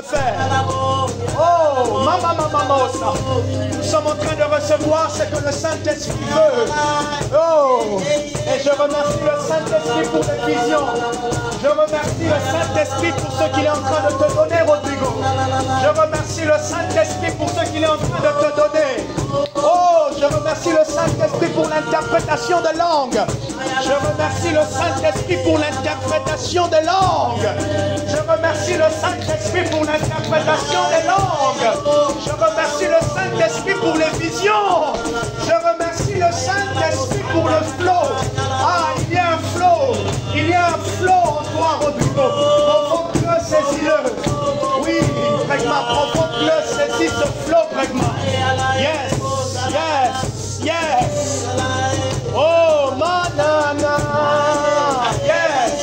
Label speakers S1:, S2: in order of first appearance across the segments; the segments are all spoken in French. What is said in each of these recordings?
S1: faire. Oh, mamosa. Nous sommes en train de recevoir ce que le Saint-Esprit veut. Oh, et je remercie le Saint-Esprit pour les visions. Je remercie le Saint-Esprit pour ce qu'il est en train de te donner, Rodrigo. Je remercie le Saint-Esprit pour ce qu'il est en train de te donner. Oh, je remercie le Saint-Esprit pour l'interprétation de langue. Je remercie le Saint-Esprit pour l'interprétation des langues. Je remercie le Saint-Esprit pour l'interprétation des langues. Je remercie le Saint-Esprit pour les visions. Je remercie le Saint-Esprit pour le flow. Ah, il y a un flow. Il y a un flow en toi, Rodrigo. Provoque-le, saisis-le. Oui, Bregma, provoque-le, saisis ce flow, Bregma. Yes, yes, yes. Oh, manana. Yes.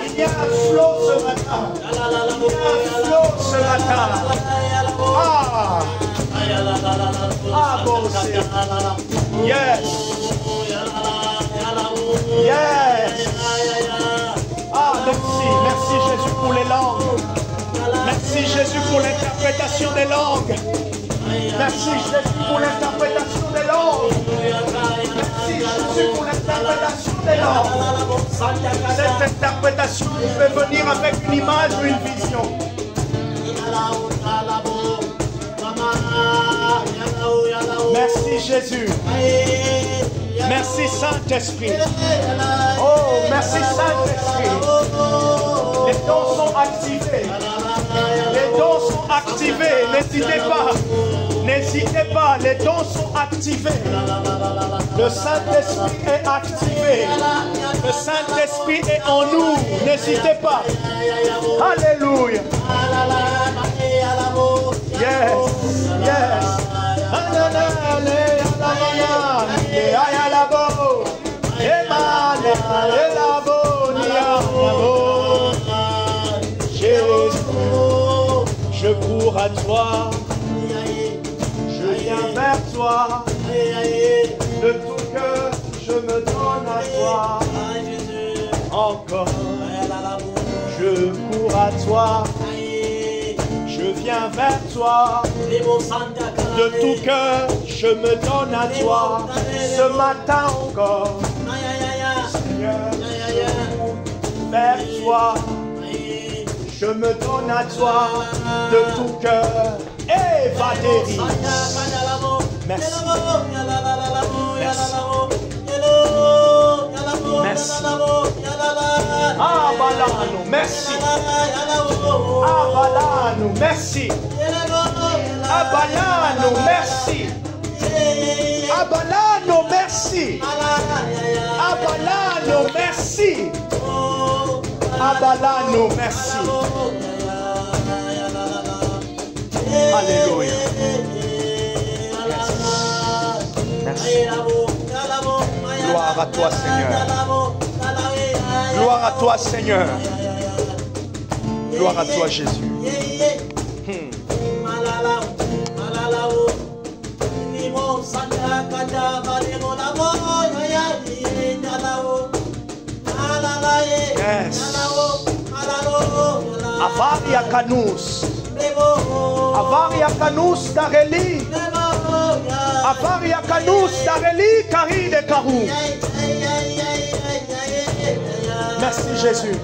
S1: Il y a un flow ce matin. Il y a un flow ce matin. Ah. Ah, bon, c'est. Yes. Yes. Ah, merci. Merci Jésus pour les langues. Merci Jésus pour l'interprétation des langues. Merci Jésus pour l'interprétation des langues. Merci Jésus pour l'interprétation des langues. Cette interprétation peut venir avec une image ou une vision. Merci Jésus. Merci Saint-Esprit. Oh, merci Saint-Esprit. Les dons sont activés. Les dons sont activés. N'hésitez pas. N'hésitez pas. Les dons sont activés. Le Saint-Esprit est activé. Le Saint-Esprit est en nous. N'hésitez pas. Alléluia. Yes. Yes. Je cours à toi, je viens vers toi, de tout cœur je me donne à toi. Encore, je cours à toi, je viens vers toi, de tout cœur je me donne à toi. Ce matin encore, Seigneur, je cours vers toi. Je me donne à toi de tout cœur. Et Valérie. Merci. Merci. Merci. Abalano. Merci. Abalano. Merci. Abalano. Merci. Abalano. Merci. Abalano. Merci. Abalano, merci. Alléluia. Merci. Gloire à toi, Seigneur. Gloire à toi, Seigneur. Gloire à toi, Jésus. Yes. Avaria Canus. Avaria Canus Dareli. Avaria Canus Dareli Cari de Carou. Merci Jésus.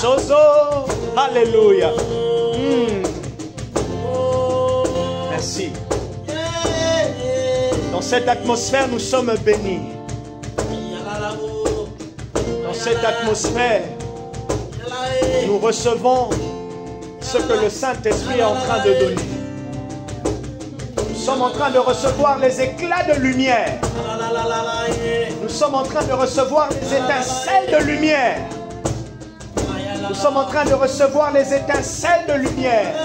S1: Sozo, alléluia. Merci. Dans cette atmosphère, nous sommes bénis. Dans cette atmosphère, nous recevons ce que le Saint-Esprit est en train de donner. sommes en train de recevoir les éclats de lumière. Nous sommes en train de recevoir les étincelles de lumière. Nous sommes en train de recevoir les étincelles de lumière.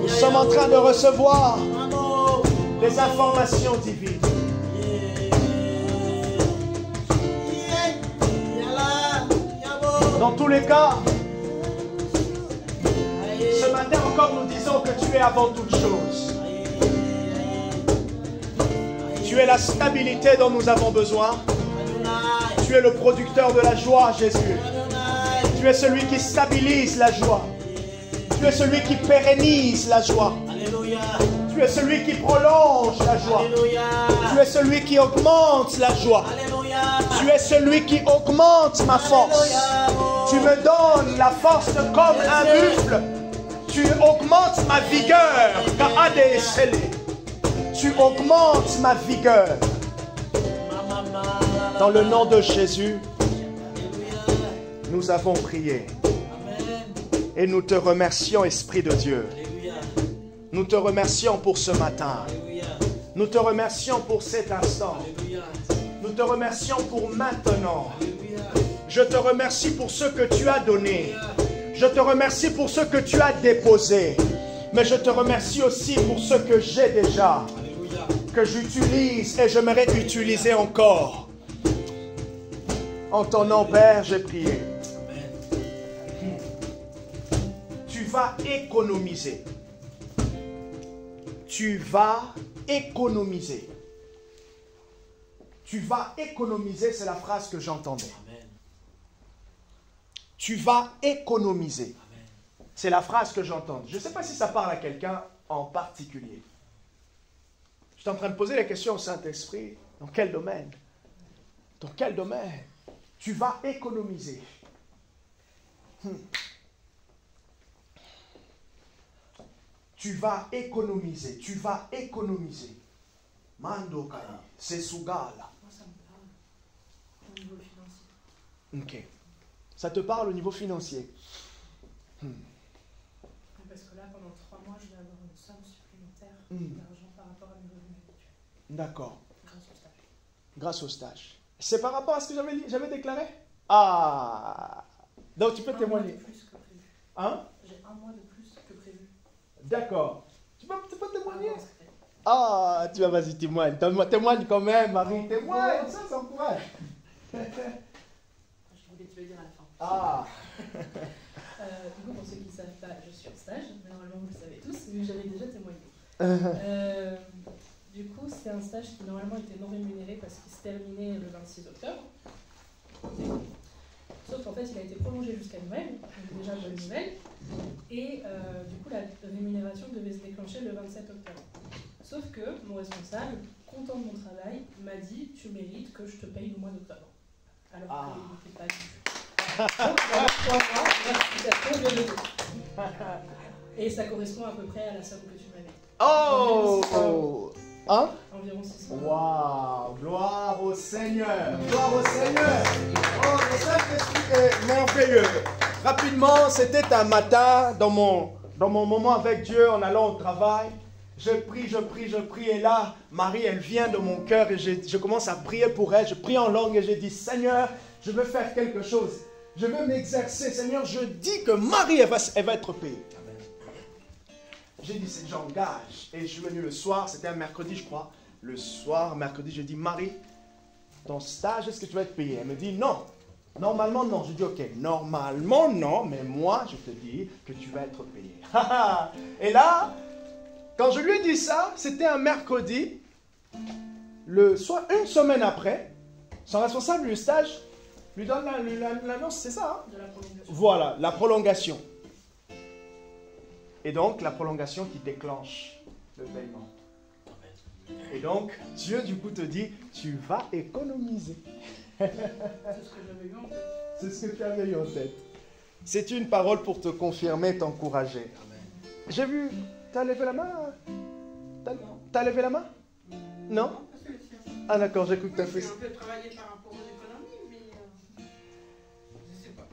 S1: Nous sommes en train de recevoir les informations divines. Dans tous les cas, ce matin encore nous disons que tu es avant toute chose. Tu es la stabilité dont nous avons besoin. Tu es le producteur de la joie, Jésus. Tu es celui qui stabilise la joie. Tu es celui qui pérennise la joie. Tu es celui qui prolonge la joie. Tu es celui qui augmente la joie. Tu es celui qui augmente ma force. Tu me donnes la force comme un buffle. Tu augmentes ma vigueur. Tu augmentes ma vigueur. Dans le nom de Jésus, nous avons prié. Et nous te remercions, Esprit de Dieu. Nous te remercions pour ce matin. Nous te remercions pour cet instant. Nous te remercions pour maintenant. Je te remercie pour ce que tu as donné. Je te remercie pour ce que tu as déposé. Mais je te remercie aussi pour ce que j'ai déjà. Que j'utilise et j'aimerais utiliser encore. En ton nom, Père, j'ai prié. Tu vas économiser. Tu vas économiser. Tu vas économiser, c'est la phrase que j'entendais. Tu vas économiser. C'est la phrase que j'entends. Je ne sais pas si ça parle à quelqu'un en particulier. Je suis en train de poser la question au Saint-Esprit. Dans quel domaine? Dans quel domaine? Tu vas économiser. Tu vas économiser. Tu vas économiser. Mando Kai. C'est Sugala.
S2: Moi, ça me parle. Au niveau financier.
S1: Ok. Ça te parle au niveau financier?
S2: Parce que là, pendant 3 mois, je vais avoir une somme supplémentaire d'argent par rapport à mes revenus habituels.
S1: D'accord.
S2: Grâce au stage.
S1: Grâce au stage. C'est par rapport à ce que j'avais déclaré? Ah. Donc tu peux témoigner.
S2: Un mois de plus que prévu.
S1: Hein?
S2: J'ai 1 mois de plus que prévu.
S1: D'accord. Tu peux témoigner? Ah, tu vas, vas-y, témoigne. Témoigne quand même, Marie. Témoigne, ça encourage.
S2: Je voulais te le dire à la fin.
S1: Ah.
S2: Du coup, pour ceux qui ne savent pas, je suis en stage. Normalement, vous le savez tous, mais j'avais déjà témoigné. Du coup, c'est un stage qui normalement était non rémunéré parce qu'il se terminait le 26 octobre. Sauf qu'en fait, il a été prolongé jusqu'à Noël, donc déjà bonne nouvelle. Et du coup, la rémunération devait se déclencher le 27 octobre. Sauf que mon responsable, content de mon travail, m'a dit « Tu mérites que je te paye le mois d'octobre. » Alors qu'il n'était pas du tout. Donc, pendant 3 mois, l'explication de l'auto. Et ça correspond à peu près à la somme que tu m'avais.
S1: Oh! Hein?
S2: Environ 600.
S1: Waouh! Gloire au Seigneur! Gloire au Seigneur! Oh, le Saint-Esprit est merveilleux! Rapidement, c'était un matin dans mon moment avec Dieu en allant au travail. Je prie, et là, Marie, elle vient de mon cœur et je commence à prier pour elle. Je prie en langue et je dis, Seigneur, je veux faire quelque chose. Je veux m'exercer. Seigneur, je dis que Marie, elle va être payée. J'ai dit, j'engage. Et je suis venu le soir, c'était un mercredi, je crois. Le soir, mercredi, je dis, Marie, ton stage, est-ce que tu vas être payée? Elle me dit, non. Normalement, non. Je dis, ok, normalement, non, mais moi, je te dis que tu vas être payée. Et là, quand je lui ai dit ça, c'était un mercredi. Soit une semaine après, son responsable du stage lui donne l'annonce, c'est ça, hein?
S2: De la prolongation.
S1: Voilà, la prolongation. Et donc, la prolongation qui déclenche le paiement. Et donc, Dieu, du coup, te dit, tu vas économiser.
S2: C'est ce que j'avais eu en tête.
S1: C'est ce que tu avais eu en tête. C'est une parole pour te confirmer, t'encourager. J'ai vu, t'as levé la main? T'as levé la main? Non? Ah d'accord, j'ai cru que t'as fait ça.
S3: On peut travailler par rapport aux économies, mais je sais pas.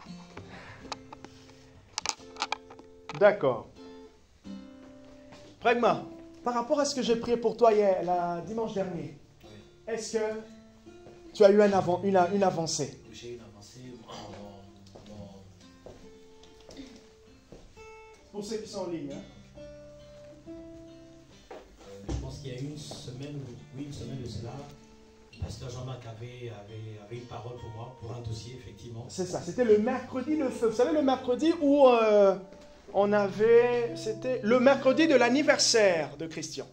S1: D'accord. Pragma, par rapport à ce que j'ai prié pour toi hier, dimanche dernier, est-ce que tu as eu une avancée?
S4: J'ai une avancée
S1: Pour ceux qui sont en ligne. Hein?
S4: Je pense qu'il y a une semaine de cela, le pasteur Jean-Marc avait une parole pour moi, pour un dossier, effectivement.
S1: C'est ça, c'était le mercredi de feu. Vous savez, le mercredi où c'était le mercredi de l'anniversaire de Christian.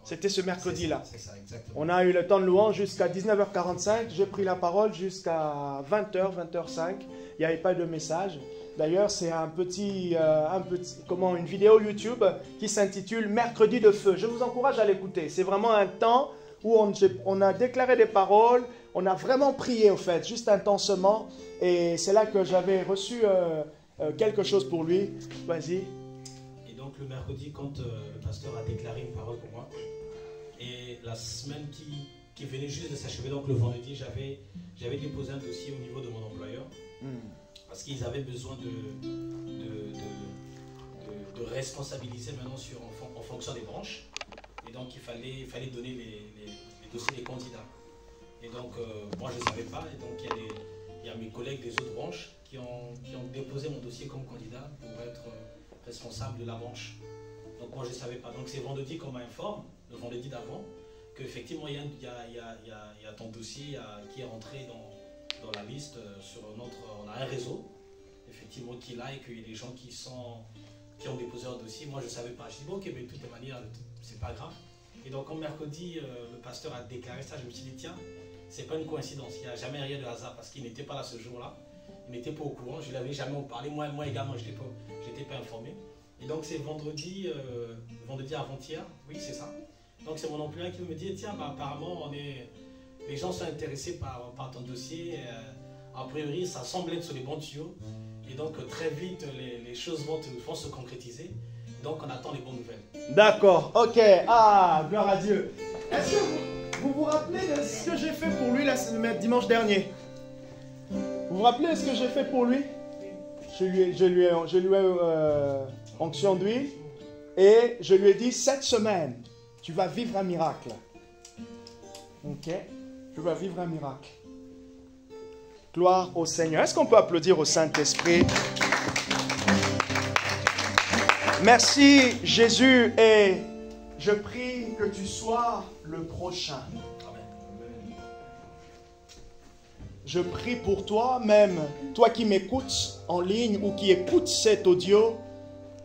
S1: C'était ce mercredi-là.
S4: C'est ça, exactement.
S1: On a eu le temps de louange jusqu'à 19h45. J'ai pris la parole jusqu'à 20h, 20h05. Il n'y avait pas de message. D'ailleurs, c'est une vidéo YouTube qui s'intitule Mercredi de feu. Je vous encourage à l'écouter. C'est vraiment un temps où on a déclaré des paroles. On a vraiment prié, au fait, juste intensement. Et c'est là que j'avais reçu quelque chose pour lui. Vas-y.
S4: Et donc, le mercredi, quand le pasteur a déclaré une parole pour moi, et la semaine qui venait juste de s'achever, donc le vendredi, j'avais déposé un dossier au niveau de mon employeur. Parce qu'ils avaient besoin de responsabiliser maintenant en fonction des branches. Et donc, il fallait donner les dossiers des candidats. Et donc, moi, je ne savais pas. Et donc, il y a mes collègues des autres branches qui ont déposé mon dossier comme candidat pour être responsable de la branche. Donc, moi, je ne savais pas. Donc, c'est vendredi qu'on m'informe, le vendredi d'avant, qu'effectivement, il y a ton dossier qui est rentré dans la liste on a un réseau effectivement qui est là et qu'il y a des gens qui ont déposé leur dossier. Moi je ne savais pas, je dis bon, ok, mais de toute manière c'est pas grave. Et donc quand mercredi le pasteur a déclaré ça, je me suis dit tiens, c'est pas une coïncidence, il n'y a jamais rien de hasard parce qu'il n'était pas là ce jour-là, il n'était pas au courant, je ne l'avais jamais parlé, moi également je n'étais pas informé. Et donc c'est vendredi avant-hier, oui c'est ça. Donc c'est mon employeur qui me dit tiens, apparemment les gens sont intéressés par ton dossier. A priori, ça semble être sur les bons tuyaux. Et donc, très vite, les choses vont se concrétiser. Donc, on attend les bonnes nouvelles.
S1: D'accord, ok. Ah, gloire à Dieu. Est-ce que vous vous rappelez de ce que j'ai fait pour lui le dimanche dernier? Vous vous rappelez de ce que j'ai fait pour lui? Je lui ai onction d'huile. Et je lui ai dit, cette semaine, tu vas vivre un miracle. Ok? Tu vas vivre un miracle. Gloire au Seigneur. Est-ce qu'on peut applaudir au Saint-Esprit? Merci Jésus et je prie que tu sois le prochain. Je prie pour toi même, toi qui m'écoutes en ligne ou qui écoutes cet audio,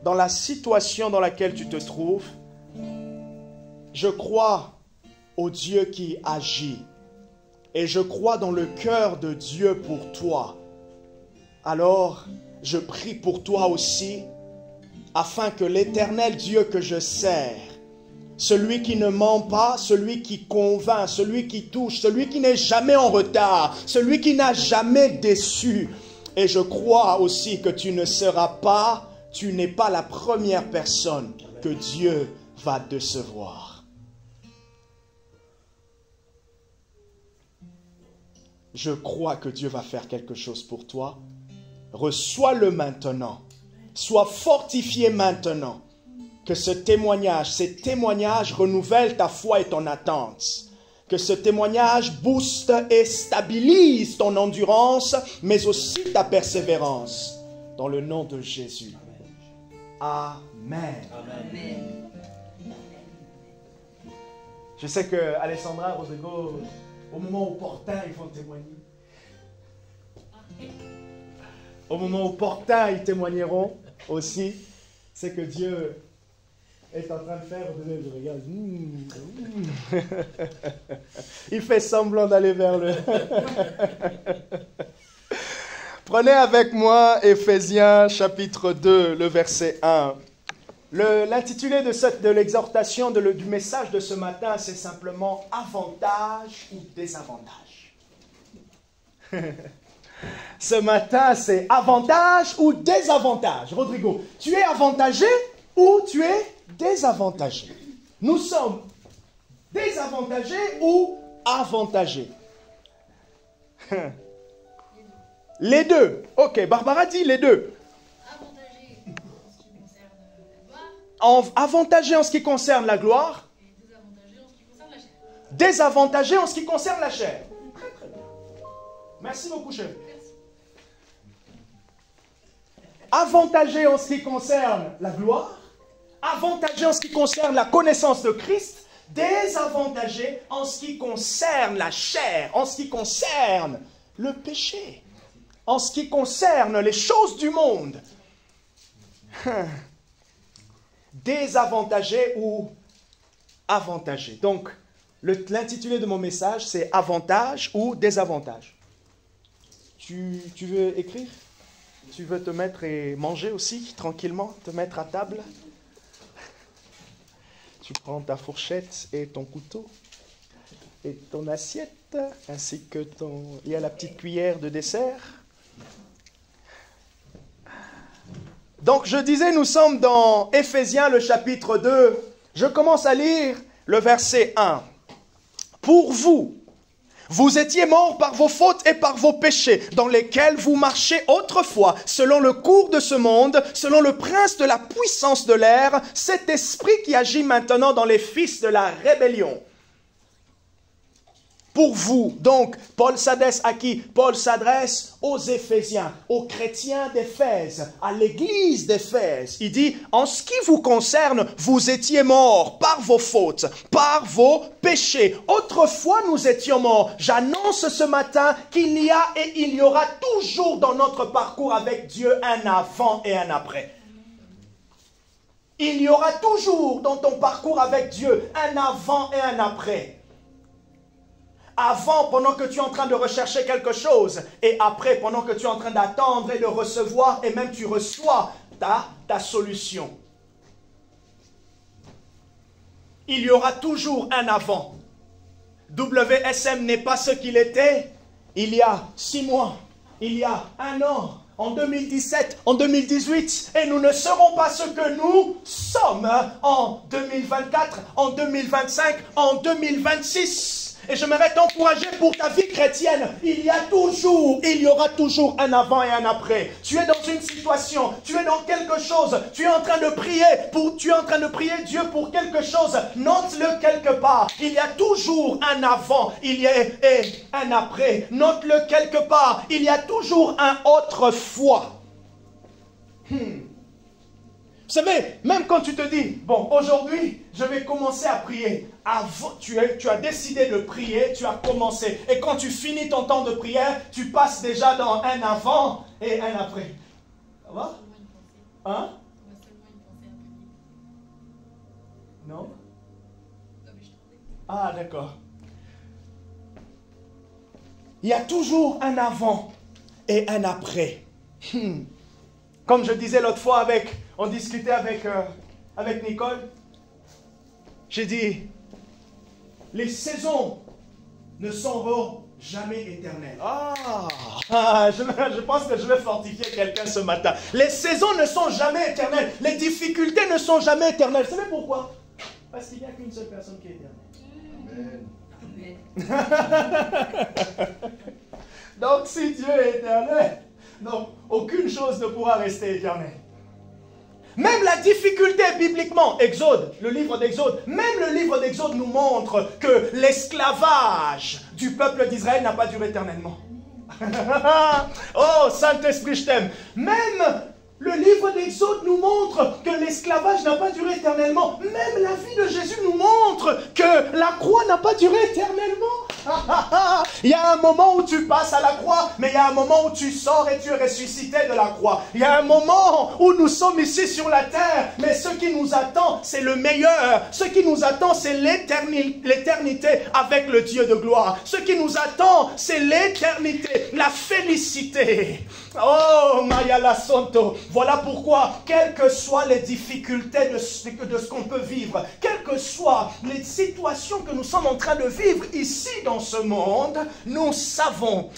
S1: dans la situation dans laquelle tu te trouves. Je crois au Dieu qui agit. Et je crois dans le cœur de Dieu pour toi. Alors, je prie pour toi aussi, afin que l'Éternel Dieu que je sers, celui qui ne ment pas, celui qui convainc, celui qui touche, celui qui n'est jamais en retard, celui qui n'a jamais déçu. Et je crois aussi que tu n'es pas la première personne que Dieu va décevoir. Je crois que Dieu va faire quelque chose pour toi. Reçois-le maintenant. Sois fortifié maintenant. Que ces témoignages renouvellent ta foi et ton attente. Que ce témoignage booste et stabilise ton endurance, mais aussi ta persévérance. Dans le nom de Jésus. Amen. Amen. Je sais que Alessandra, Rodrigo, au moment opportun, ils vont témoigner. Au moment opportun, ils témoigneront aussi. C'est que Dieu est en train de faire. Je regarde. Il fait semblant d'aller vers le. Prenez avec moi Éphésiens chapitre 2, le verset 1. L'intitulé de l'exhortation, du message de ce matin, c'est simplement « Avantage ou désavantage ». Ce matin, c'est « Avantage ou désavantage ». Rodrigo, tu es avantagé ou tu es désavantagé? Nous sommes désavantagés ou avantagés? Les deux. Ok, Barbara dit les deux. avantagé en ce qui concerne la gloire, désavantagé en ce qui concerne la chair. Très très bien. Merci beaucoup, chef. Avantagé en ce qui concerne la gloire, avantagé en ce qui concerne la connaissance de Christ, désavantagé en ce qui concerne la chair, en ce qui concerne le péché, en ce qui concerne les choses du monde. Désavantagé ou avantagé. Donc, l'intitulé de mon message, c'est avantage ou désavantage. Tu veux écrire? Tu veux te mettre et manger aussi, tranquillement, te mettre à table? Tu prends ta fourchette et ton couteau et ton assiette, ainsi que il y a la petite cuillère de dessert. Donc je disais, nous sommes dans Éphésiens, le chapitre 2. Je commence à lire le verset 1. Pour vous, vous étiez morts par vos fautes et par vos péchés, dans lesquels vous marchiez autrefois, selon le cours de ce monde, selon le prince de la puissance de l'air, cet esprit qui agit maintenant dans les fils de la rébellion. Pour vous, donc, Paul s'adresse à qui? Paul s'adresse aux Éphésiens, aux chrétiens d'Éphèse, à l'église d'Éphèse. Il dit, en ce qui vous concerne, vous étiez morts par vos fautes, par vos péchés. Autrefois, nous étions morts. J'annonce ce matin qu'il y a et il y aura toujours dans notre parcours avec Dieu un avant et un après. Il y aura toujours dans ton parcours avec Dieu un avant et un après. Avant, pendant que tu es en train de rechercher quelque chose, et après, pendant que tu es en train d'attendre et de recevoir, et même tu reçois ta solution. Il y aura toujours un avant. WSM n'est pas ce qu'il était il y a 6 mois, il y a 1 an, en 2017, en 2018, et nous ne serons pas ce que nous sommes en 2024, en 2025, en 2026. Et j'aimerais t'encourager pour ta vie chrétienne. Il y aura toujours un avant et un après. Tu es dans une situation, tu es dans quelque chose, tu es en train de prier Dieu pour quelque chose. Note-le quelque part. Il y a toujours un avant, il y a un après. Note-le quelque part. Il y a toujours un autrefois. Vous savez, même quand tu te dis, bon, aujourd'hui, je vais commencer à prier. Avant, tu as décidé de prier, tu as commencé. Et quand tu finis ton temps de prière, tu passes déjà dans un avant et un après. Ça va? Hein? Non? Ah, d'accord. Il y a toujours un avant et un après. Comme je disais l'autre fois on discutait avec Nicole, j'ai dit, les saisons ne seront jamais éternelles. Je pense que je vais fortifier quelqu'un ce matin. Les saisons ne sont jamais éternelles. Les difficultés ne sont jamais éternelles. Vous savez pourquoi? Parce qu'il n'y a qu'une seule personne qui est éternelle. Amen. Donc si Dieu est éternel, donc aucune chose ne pourra rester éternelle. Même la difficulté bibliquement, Exode, le livre d'Exode, même le livre d'Exode nous montre que l'esclavage du peuple d'Israël n'a pas duré éternellement. Oh, Saint-Esprit, je t'aime. Même le livre d'Exode nous montre que l'esclavage n'a pas duré éternellement. Même la vie de Jésus nous montre que la croix n'a pas duré éternellement. Il y a un moment où tu passes à la croix, mais il y a un moment où tu sors et tu es ressuscité de la croix. Il y a un moment où nous sommes ici sur la terre, mais ce qui nous attend, c'est le meilleur. Ce qui nous attend, c'est l'éternité avec le Dieu de gloire. Ce qui nous attend, c'est l'éternité, la félicité. Oh, Mayala Santo. Voilà pourquoi, quelles que soient les difficultés de ce qu'on peut vivre, quelles que soient les situations que nous sommes en train de vivre ici dans ce monde, nous savons.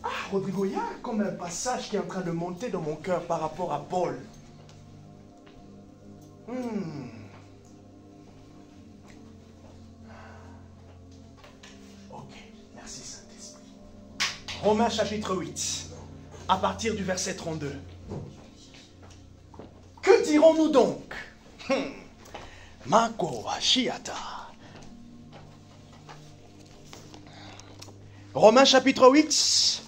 S1: Ah, Rodrigo, il y a comme un passage qui est en train de monter dans mon cœur par rapport à Paul. Ok, merci Saint-Esprit. Romains chapitre 8, à partir du verset 32. Que dirons-nous donc? Mako Ashiata. Romains chapitre 8,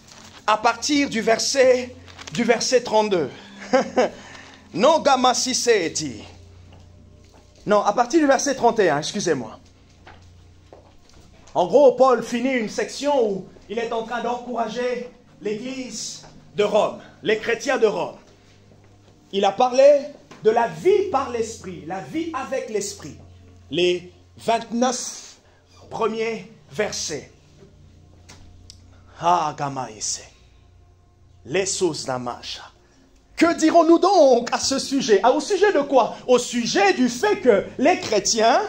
S1: à partir du verset 32. Non, Gamasiseti. Non, à partir du verset 31, excusez-moi. En gros, Paul finit une section où il est en train d'encourager l'église de Rome, les chrétiens de Rome. Il a parlé de la vie par l'esprit, la vie avec l'esprit. Les 29 premiers versets. Ah, Gamaïse. Les sauces d'Amacha. Que dirons-nous donc à ce sujet? Au sujet de quoi? Au sujet du fait que les chrétiens,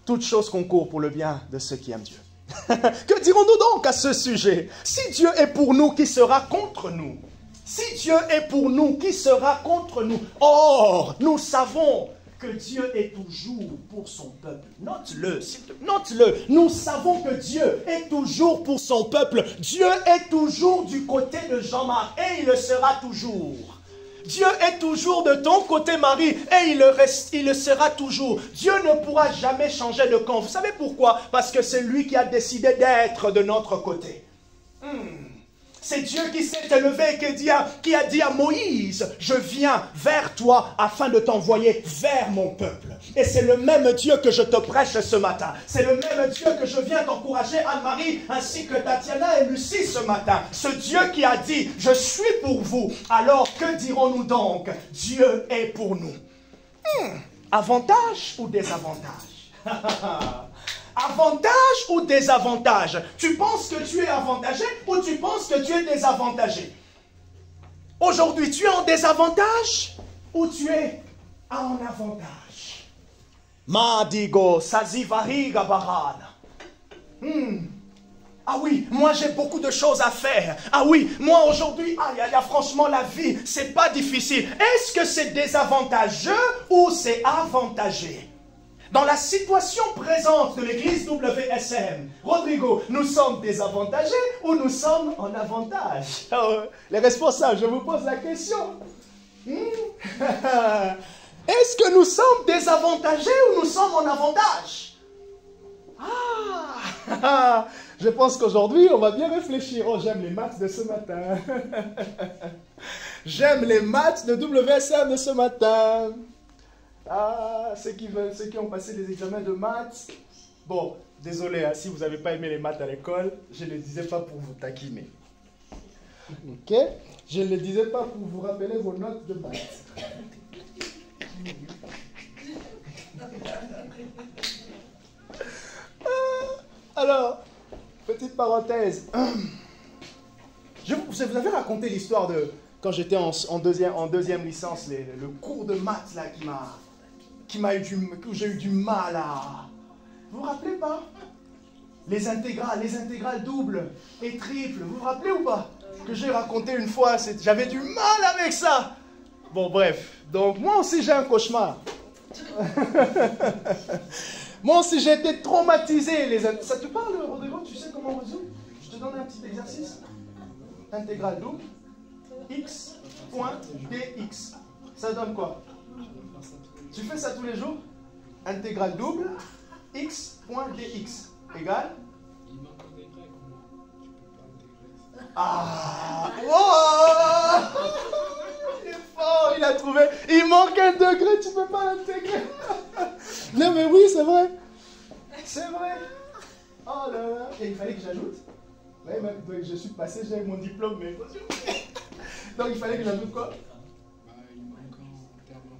S1: toutes choses concourent pour le bien de ceux qui aiment Dieu. Que dirons-nous donc à ce sujet? Si Dieu est pour nous, qui sera contre nous? Si Dieu est pour nous, qui sera contre nous? Or, nous savons que Dieu est toujours pour son peuple. Note-le, note-le. Nous savons que Dieu est toujours pour son peuple. Dieu est toujours du côté de Jean-Marc et il le sera toujours. Dieu est toujours de ton côté, Marie, et il le sera toujours. Dieu ne pourra jamais changer de camp. Vous savez pourquoi? Parce que c'est lui qui a décidé d'être de notre côté. C'est Dieu qui s'est élevé et qui a dit à Moïse, je viens vers toi afin de t'envoyer vers mon peuple. Et c'est le même Dieu que je te prêche ce matin. C'est le même Dieu que je viens t'encourager, Anne-Marie, ainsi que Tatiana et Lucie ce matin. Ce Dieu qui a dit, je suis pour vous. Alors que dirons-nous donc? Dieu est pour nous. Avantage ou désavantage? Avantage ou désavantage? Tu penses que tu es avantagé ou tu penses que tu es désavantagé? Aujourd'hui, tu es en désavantage ou tu es en avantage? Madigo Sazivariga Barana. Ah oui, moi j'ai beaucoup de choses à faire. Ah oui, moi aujourd'hui, franchement la vie, c'est pas difficile. Est-ce que c'est désavantageux ou c'est avantagé? Dans la situation présente de l'église WSM, Rodrigo, nous sommes désavantagés ou nous sommes en avantage? Les responsables, je vous pose la question. Est-ce que nous sommes désavantagés ou nous sommes en avantage? Je pense qu'aujourd'hui, on va bien réfléchir. Oh, j'aime les maths de ce matin. J'aime les maths de WSM de ce matin. Ceux qui ont passé les examens de maths. Bon, désolé, si vous n'avez pas aimé les maths à l'école, je ne le disais pas pour vous taquiner. Ok? Je ne le disais pas pour vous rappeler vos notes de maths. Alors, petite parenthèse. Je vous avais raconté l'histoire de quand j'étais en deuxième licence, le cours de maths là où j'ai eu du mal à... Vous vous rappelez pas? Les intégrales doubles et triples, vous vous rappelez ou pas? Que j'ai raconté une fois, j'avais du mal avec ça. Bon bref, donc moi aussi j'ai un cauchemar. Moi aussi j'ai été traumatisé. Ça te parle, Rodrigo? Tu sais comment on résout? Je te donne un petit exercice. Intégrale double, x point dx. Ça donne quoi? Tu fais ça tous les jours? Intégrale double, x point dx égale? Oh, il est fort, il a trouvé. Il manque un degré, tu peux pas l'intégrer. Non mais oui, c'est vrai. C'est vrai. Oh là là. Et il fallait que j'ajoute. Oui, même je suis passé, j'ai mon diplôme, mais... Donc il fallait que j'ajoute quoi?
S5: Il manque en termes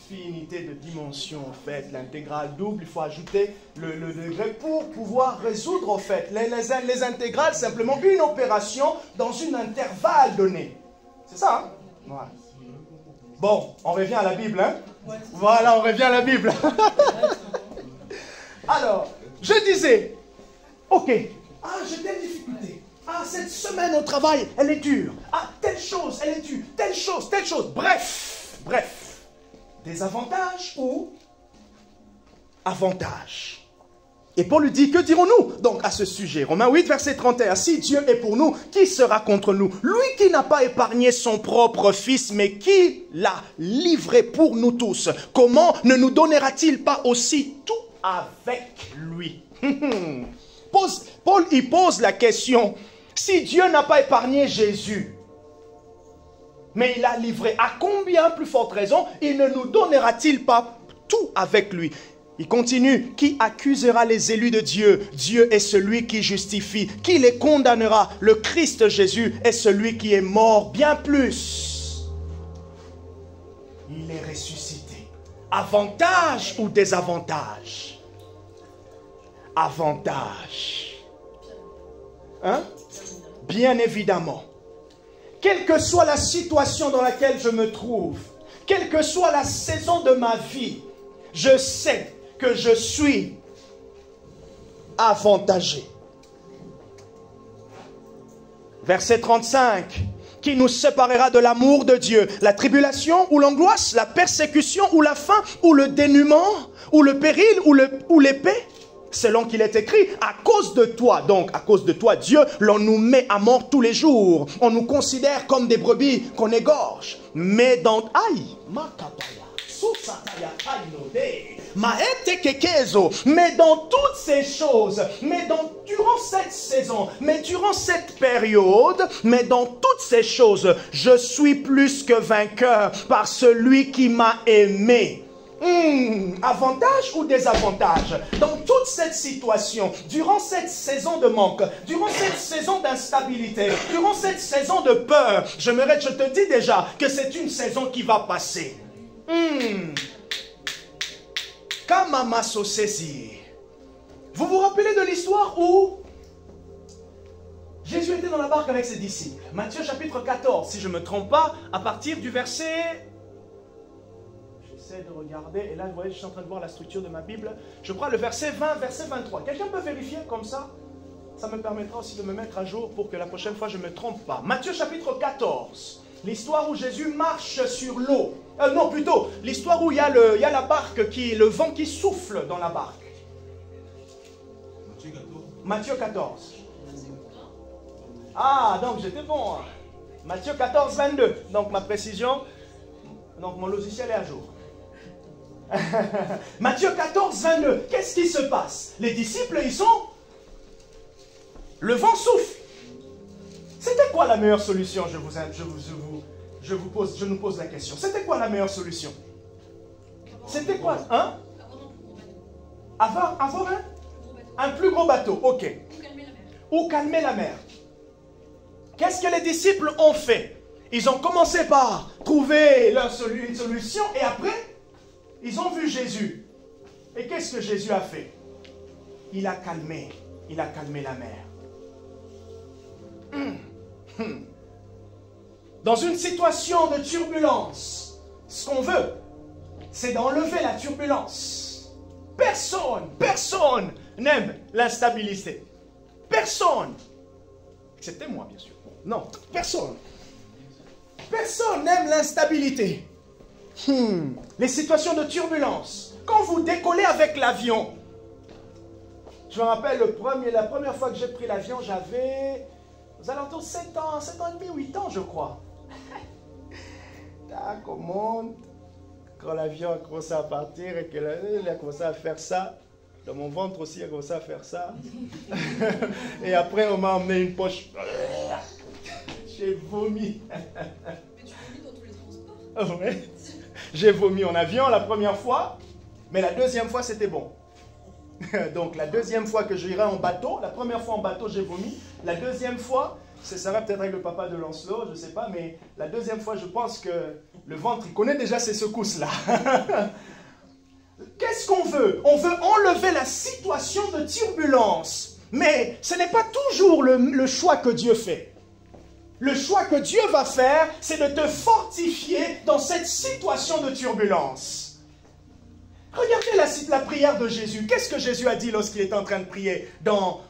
S1: infinité de dimensions, en fait. L'intégrale double, il faut ajouter le degré pour pouvoir résoudre, en fait. Les intégrales, simplement une opération dans un intervalle donné. C'est ça, hein? Voilà. Bon, on revient à la Bible, hein? Voilà, on revient à la Bible. Alors, je disais, ok, j'ai telle difficulté. Cette semaine au travail, elle est dure. Telle chose, elle est dure. Telle chose. Bref. Des avantages ou avantages? Et Paul lui dit, que dirons-nous donc à ce sujet? Romains 8, verset 31. Si Dieu est pour nous, qui sera contre nous? Lui qui n'a pas épargné son propre fils, mais qui l'a livré pour nous tous, comment ne nous donnera-t-il pas aussi tout avec lui? Paul y pose la question, si Dieu n'a pas épargné Jésus, mais il l'a livré, à combien plus forte raison il ne nous donnera-t-il pas tout avec lui? Il continue, qui accusera les élus de Dieu? Dieu est celui qui justifie. Qui les condamnera? Le Christ Jésus est celui qui est mort, bien plus. Il est ressuscité. Avantage ou désavantage? Avantage. Hein? Bien évidemment. Quelle que soit la situation dans laquelle je me trouve, quelle que soit la saison de ma vie, je sais que je suis avantagé. Verset 35. Qui nous séparera de l'amour de Dieu? La tribulation ou l'angoisse, la persécution ou la faim, ou le dénuement, ou le péril, ou l'épée? Selon qu'il est écrit, à cause de toi, donc à cause de toi, Dieu, l'on nous met à mort tous les jours. On nous considère comme des brebis qu'on égorge. Mais dans... Aïe, mais dans toutes ces choses, durant cette saison, mais durant cette période, mais dans toutes ces choses, je suis plus que vainqueur par celui qui m'a aimé. Avantage ou désavantage? Dans toute cette situation, durant cette saison de manque, durant cette saison d'instabilité, durant cette saison de peur, je te dis déjà que c'est une saison qui va passer. Kamamaso saisi. Vous vous rappelez de l'histoire où Jésus était dans la barque avec ses disciples? Matthieu chapitre 14, si je ne me trompe pas, à partir du verset... J'essaie de regarder, et là, vous voyez, je suis en train de voir la structure de ma Bible. Je crois le verset 20, verset 23. Quelqu'un peut vérifier comme ça? Ça me permettra aussi de me mettre à jour pour que la prochaine fois, je ne me trompe pas. Matthieu chapitre 14, l'histoire où Jésus marche sur l'eau. Non, plutôt, l'histoire où il y a la barque, le vent qui souffle dans la barque. Matthieu 14. Ah, donc j'étais bon. Matthieu 14, 22. Donc ma précision, donc mon logiciel est à jour. Matthieu 14, 22. Qu'est-ce qui se passe? Les disciples, ils sont... Le vent souffle. C'était quoi la meilleure solution? Je nous pose la question. C'était quoi la meilleure solution? C'était quoi? Hein? Avoir un plus gros bateau. Ok. Ou calmer la mer. Qu'est-ce que les disciples ont fait? Ils ont commencé par trouver une solution et après, ils ont vu Jésus. Et qu'est-ce que Jésus a fait? Il a calmé la mer. Dans une situation de turbulence, ce qu'on veut, c'est d'enlever la turbulence. Personne n'aime l'instabilité. Personne. Excepté moi, bien sûr. Non, personne. Personne n'aime l'instabilité. Les situations de turbulence. Quand vous décollez avec l'avion, je me rappelle la première fois que j'ai pris l'avion, j'avais aux alentours de 7 ans et demi, 8 ans, je crois. Quand l'avion a commencé à partir et qu'il a commencé à faire ça, dans mon ventre aussi, il a commencé à faire ça. Et après, on m'a emmené une poche. J'ai vomi.
S3: Mais tu vomis dans tous les transports.
S1: Ouais. J'ai vomi en avion la première fois, mais la deuxième fois, c'était bon. Donc, la deuxième fois que j'irai en bateau, la première fois en bateau, j'ai vomi. La deuxième fois, ça va peut-être avec le papa de Lancelot, je ne sais pas, mais la deuxième fois, je pense que le ventre, il connaît déjà ces secousses-là. Qu'est-ce qu'on veut? On veut enlever la situation de turbulence. Mais ce n'est pas toujours le choix que Dieu fait. Le choix que Dieu va faire, c'est de te fortifier dans cette situation de turbulence. Regardez la prière de Jésus. Qu'est-ce que Jésus a dit lorsqu'il était en train de prier dans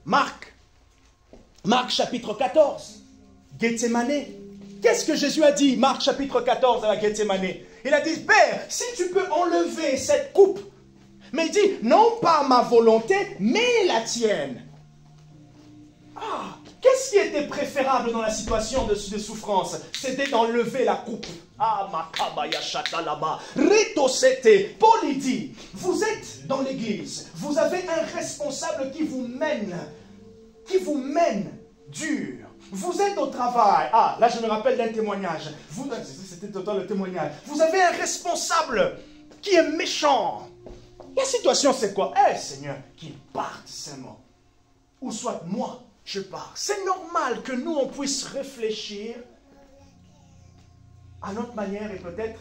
S1: Marc chapitre 14, Gethsémane. Qu'est-ce que Jésus a dit, Marc chapitre 14 à la Gethsémane? Il a dit, Père, si tu peux enlever cette coupe, Mais il dit, non pas ma volonté, mais la tienne. Ah, qu'est-ce qui était préférable dans la situation de souffrance? C'était d'enlever la coupe. Ah, makabaya chatalaba, retosete. Paul il dit, vous êtes dans l'église, vous avez un responsable qui vous mène dur. Vous êtes au travail. Ah, là je me rappelle d'un témoignage. C'était total le témoignage. Vous avez un responsable qui est méchant. La situation c'est quoi? Eh Seigneur, qu'il parte seulement. Ou soit moi, je pars. C'est normal que nous on puisse réfléchir à notre manière et peut-être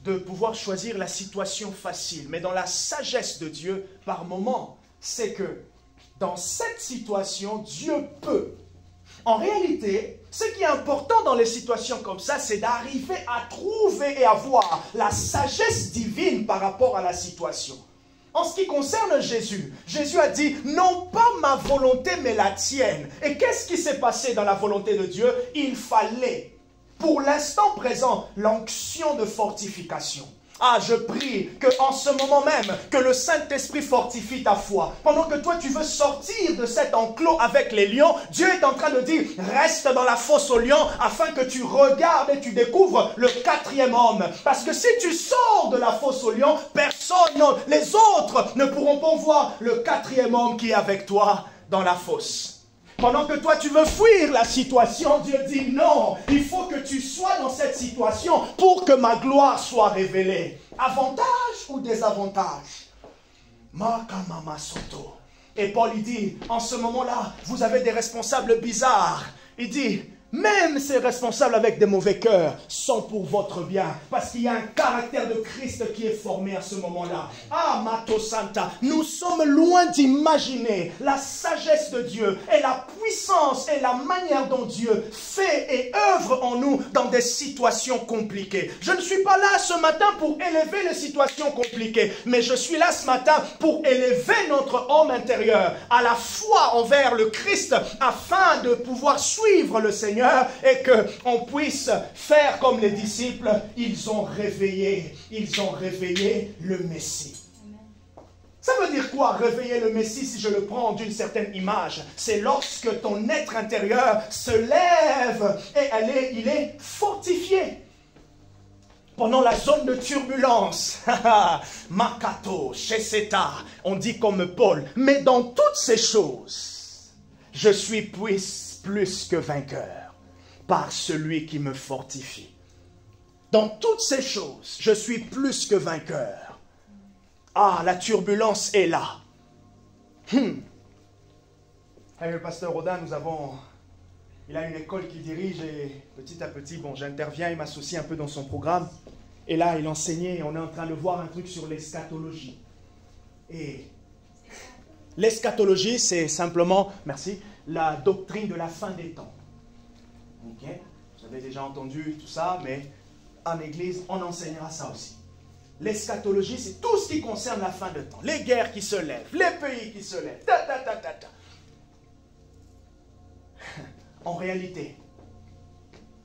S1: de pouvoir choisir la situation facile. Mais dans la sagesse de Dieu, par moment, c'est que dans cette situation, Dieu peut. En réalité, ce qui est important dans les situations comme ça, c'est d'arriver à trouver et à voir la sagesse divine par rapport à la situation. En ce qui concerne Jésus, Jésus a dit, non pas ma volonté, mais la tienne. Et qu'est-ce qui s'est passé dans la volonté de Dieu? Il fallait, pour l'instant présent, l'onction de fortification. Ah, je prie qu'en ce moment même, que le Saint-Esprit fortifie ta foi. Pendant que toi, tu veux sortir de cet enclos avec les lions, Dieu est en train de dire, reste dans la fosse aux lions, afin que tu regardes et tu découvres le 4e homme. Parce que si tu sors de la fosse aux lions, les autres ne pourront pas voir le 4e homme qui est avec toi dans la fosse. Pendant que toi, tu veux fuir la situation, Dieu dit non, il faut que tu sois dans cette situation pour que ma gloire soit révélée. Avantage ou désavantage? Makamama Soto. Et Paul, il dit, en ce moment-là, vous avez des responsables bizarres. Il dit, même ces responsables avec des mauvais cœurs sont pour votre bien. Parce qu'il y a un caractère de Christ qui est formé à ce moment-là. Ah, Mato Santa, nous sommes loin d'imaginer la sagesse de Dieu et la puissance et la manière dont Dieu fait et œuvre en nous dans des situations compliquées. Je ne suis pas là ce matin pour élever les situations compliquées, mais je suis là ce matin pour élever notre homme intérieur à la foi envers le Christ afin de pouvoir suivre le Seigneur et qu'on puisse faire comme les disciples. Ils ont réveillé le Messie. Ça veut dire quoi, réveiller le Messie, si je le prends d'une certaine image? C'est lorsque ton être intérieur se lève et il est fortifié. Pendant la zone de turbulence, Makato, Sheseta, on dit comme Paul, mais dans toutes ces choses, je suis plus que vainqueur par celui qui me fortifie. Dans toutes ces choses, je suis plus que vainqueur. Ah, la turbulence est là. Avec le pasteur Rodin, il a une école qu'il dirige et petit à petit, j'interviens, il m'associe un peu dans son programme. Et là, il enseignait, on est en train de voir un truc sur l'eschatologie. Et l'eschatologie, c'est simplement, merci, la doctrine de la fin des temps. Ok, vous avez déjà entendu tout ça, mais en église, on enseignera ça aussi. L'eschatologie, c'est tout ce qui concerne la fin de temps. Les guerres qui se lèvent, les pays qui se lèvent, En réalité,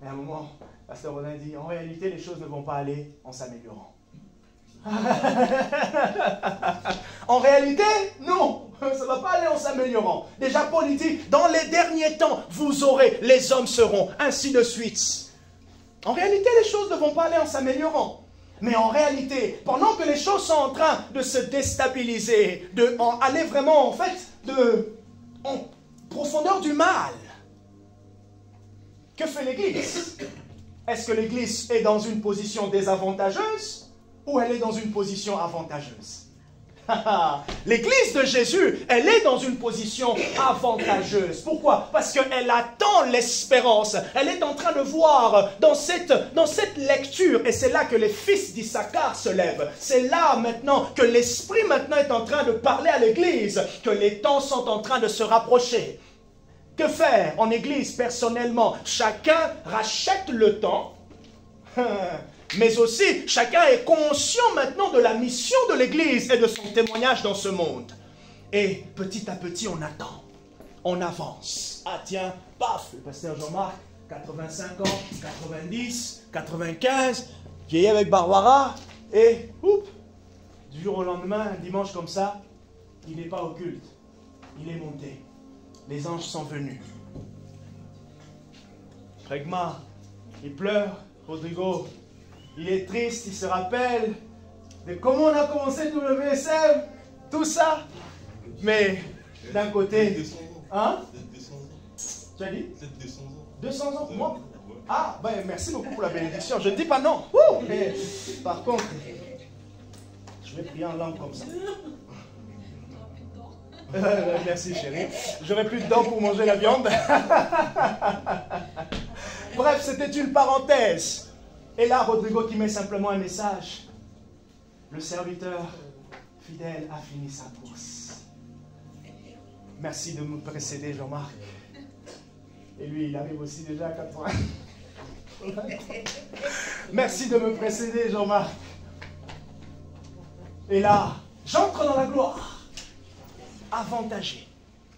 S1: à un moment, pasteur Rodin dit, en réalité, les choses ne vont pas aller en s'améliorant. En réalité, non, ça ne va pas aller en s'améliorant. Déjà, Paul dit, dans les derniers temps, vous aurez, les hommes seront, ainsi de suite. En réalité, les choses ne vont pas aller en s'améliorant. Mais en réalité, pendant que les choses sont en train de se déstabiliser, aller vraiment, en fait, en profondeur du mal, que fait l'Église? Est-ce que l'Église est dans une position désavantageuse ou elle est dans une position avantageuse? L'Église de Jésus, elle est dans une position avantageuse. Pourquoi? Parce qu'elle attend l'espérance. Elle est en train de voir dans cette lecture, et c'est là que les fils d'Issachar se lèvent. C'est là maintenant que l'Esprit maintenant est en train de parler à l'Église, que les temps sont en train de se rapprocher. Que faire en Église personnellement? Chacun rachète le temps. Mais aussi, chacun est conscient maintenant de la mission de l'Église et de son témoignage dans ce monde. Et petit à petit, on attend. On avance. Ah tiens, paf, le pasteur Jean-Marc, 85 ans, 90, 95, vieilli avec Barbara, et oups, Du jour au lendemain, un dimanche comme ça, il n'est pas au culte. Il est monté. Les anges sont venus. Prégma, il pleure. Rodrigo, il est triste, il se rappelle de comment on a commencé WSM, tout ça. Mais d'un côté, hein?
S6: 200 ans.
S1: Tu as dit?
S6: 200 ans.
S1: 200 ans pour moi? Ah, ben merci beaucoup pour la bénédiction. Je ne dis pas non. Ouh, mais, par contre, je vais prier en langue comme ça. Merci chérie. J'aurai plus de dents pour manger la viande. Bref, c'était une parenthèse. Et là, Rodrigo qui met simplement un message. Le serviteur fidèle a fini sa course. Merci de me précéder, Jean-Marc. Et lui, il arrive aussi déjà à 80. Merci de me précéder, Jean-Marc. Et là, j'entre dans la gloire. Avantagé,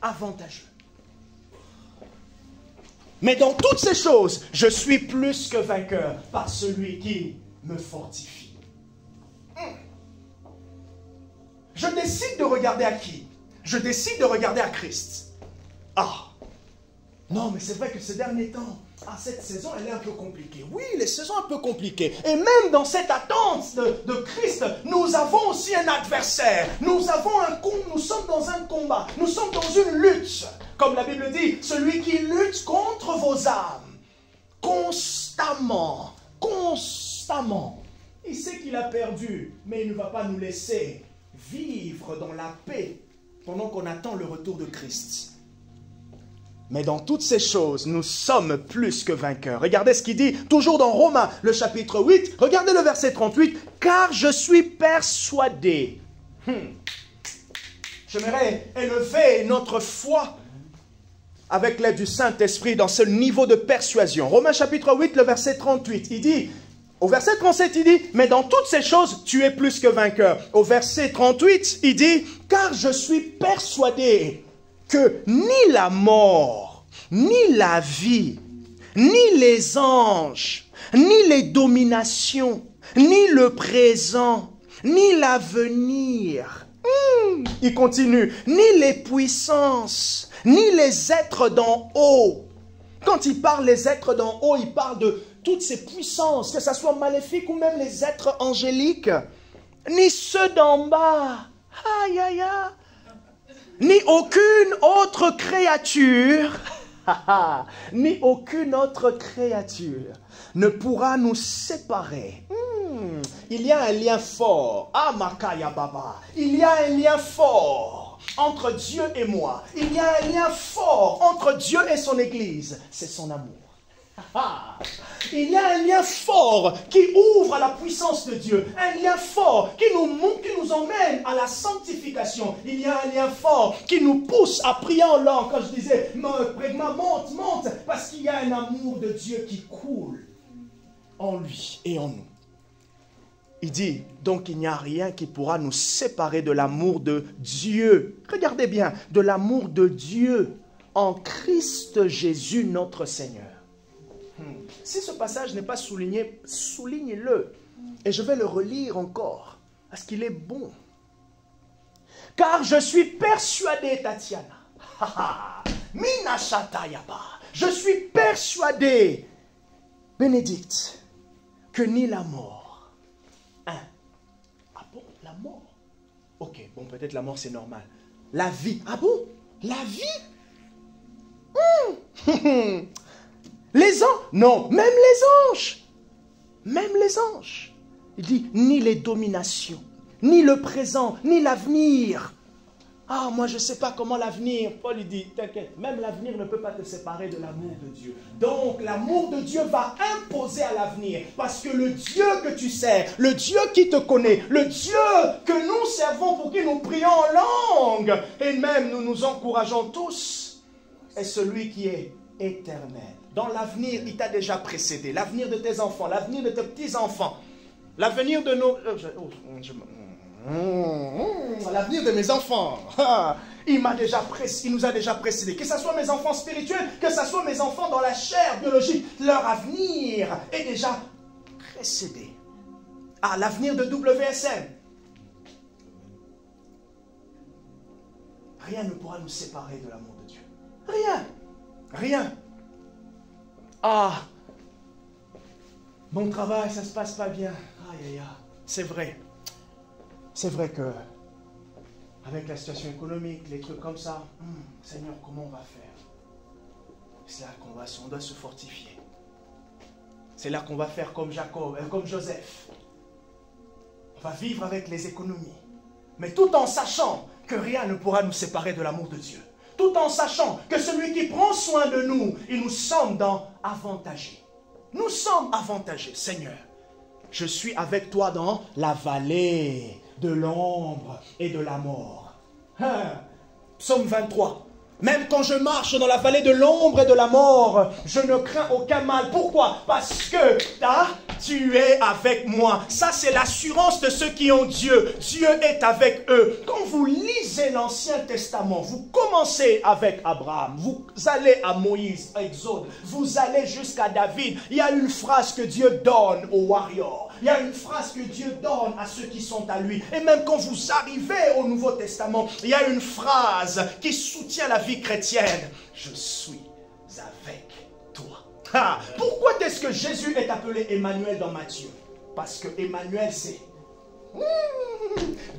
S1: avantageux. Mais dans toutes ces choses, je suis plus que vainqueur par celui qui me fortifie. Je décide de regarder à qui? Je décide de regarder à Christ. Ah, non, mais c'est vrai que ces derniers temps, cette saison, elle est un peu compliquée. Oui, les saisons un peu compliquées. Et même dans cette attente de Christ, nous avons aussi un adversaire. Nous sommes dans un combat. Nous sommes dans une lutte. Comme la Bible dit, celui qui lutte contre vos âmes. Constamment. Constamment. Il sait qu'il a perdu, mais il ne va pas nous laisser vivre dans la paix pendant qu'on attend le retour de Christ. Mais dans toutes ces choses, nous sommes plus que vainqueurs. Regardez ce qu'il dit, toujours dans Romains, le chapitre 8. Regardez le verset 38. « Car je suis persuadé. » J'aimerais élever notre foi avec l'aide du Saint-Esprit dans ce niveau de persuasion. Romains chapitre 8, le verset 38. Il dit, au verset 37, il dit, « Mais dans toutes ces choses, tu es plus que vainqueur. » Au verset 38, il dit, « Car je suis persuadé que ni la mort, ni la vie, ni les anges, ni les dominations, ni le présent, ni l'avenir, il continue, ni les puissances, ni les êtres d'en haut. » Quand il parle des êtres d'en haut, il parle de toutes ces puissances, que ce soit maléfiques ou même les êtres angéliques, ni ceux d'en bas. Aïe, aïe, aïe. Ni aucune autre créature, ni aucune autre créature ne pourra nous séparer. Il y a un lien fort. Ah, Makaya Baba. Il y a un lien fort entre Dieu et moi. Il y a un lien fort entre Dieu et son Église. C'est son amour. Il y a un lien fort qui ouvre à la puissance de Dieu, un lien fort qui nous emmène à la sanctification. Il y a un lien fort qui nous pousse à prier en langue. Quand je disais, Prégma, monte, monte, parce qu'il y a un amour de Dieu qui coule en lui et en nous. Il dit, donc il n'y a rien qui pourra nous séparer de l'amour de Dieu. Regardez bien, de l'amour de Dieu en Christ Jésus notre Seigneur. Si ce passage n'est pas souligné, souligne-le. Et je vais le relire encore, parce qu'il est bon. Car je suis persuadé, Tatiana, je suis persuadé, Bénédicte, que ni la mort. Ah bon, la mort? Ok, bon, peut-être la mort c'est normal. La vie. Ah bon? La vie? Les anges? Non, même les anges. Même les anges. Il dit, ni les dominations, ni le présent, ni l'avenir. Ah, moi je ne sais pas comment l'avenir. Paul il dit, t'inquiète, même l'avenir ne peut pas te séparer de l'amour de Dieu. Donc l'amour de Dieu va imposer à l'avenir. Parce que le Dieu que tu sers, le Dieu qui te connaît, le Dieu que nous servons pour qui nous prions en langue, et même nous nous encourageons tous, est celui qui est éternel. Dans l'avenir, il t'a déjà précédé. L'avenir de tes enfants, l'avenir de tes petits-enfants, l'avenir de nos... l'avenir de mes enfants. Il nous a déjà précédé. Que ce soit mes enfants spirituels, que ce soit mes enfants dans la chair biologique, leur avenir est déjà précédé. Ah, l'avenir de WSM. rien ne pourra nous séparer de l'amour de Dieu. Rien. Rien. Ah, mon travail, ça ne se passe pas bien. Aïe, aïe, aïe. C'est vrai. C'est vrai que, avec la situation économique, les trucs comme ça, Seigneur, comment on va faire? C'est là qu'on doit se fortifier. C'est là qu'on va faire comme Jacob, comme Joseph. On va vivre avec les économies. Mais tout en sachant que rien ne pourra nous séparer de l'amour de Dieu. Tout en sachant que celui qui prend soin de nous, et nous sommes avantagés. Nous sommes avantagés, Seigneur. Je suis avec toi dans la vallée de l'ombre et de la mort. Psaume 23. Même quand je marche dans la vallée de l'ombre et de la mort, je ne crains aucun mal. Pourquoi? Parce que tu es avec moi. Ça, c'est l'assurance de ceux qui ont Dieu. Dieu est avec eux. Quand vous lisez l'Ancien Testament, vous commencez avec Abraham, vous allez à Moïse, à Exode, vous allez jusqu'à David. Il y a une phrase que Dieu donne aux warriors. Il y a une phrase que Dieu donne à ceux qui sont à lui. Et même quand vous arrivez au Nouveau Testament, il y a une phrase qui soutient la vie chrétienne. Je suis avec toi. Pourquoi est-ce que Jésus est appelé Emmanuel dans Matthieu? Parce que Emmanuel, c'est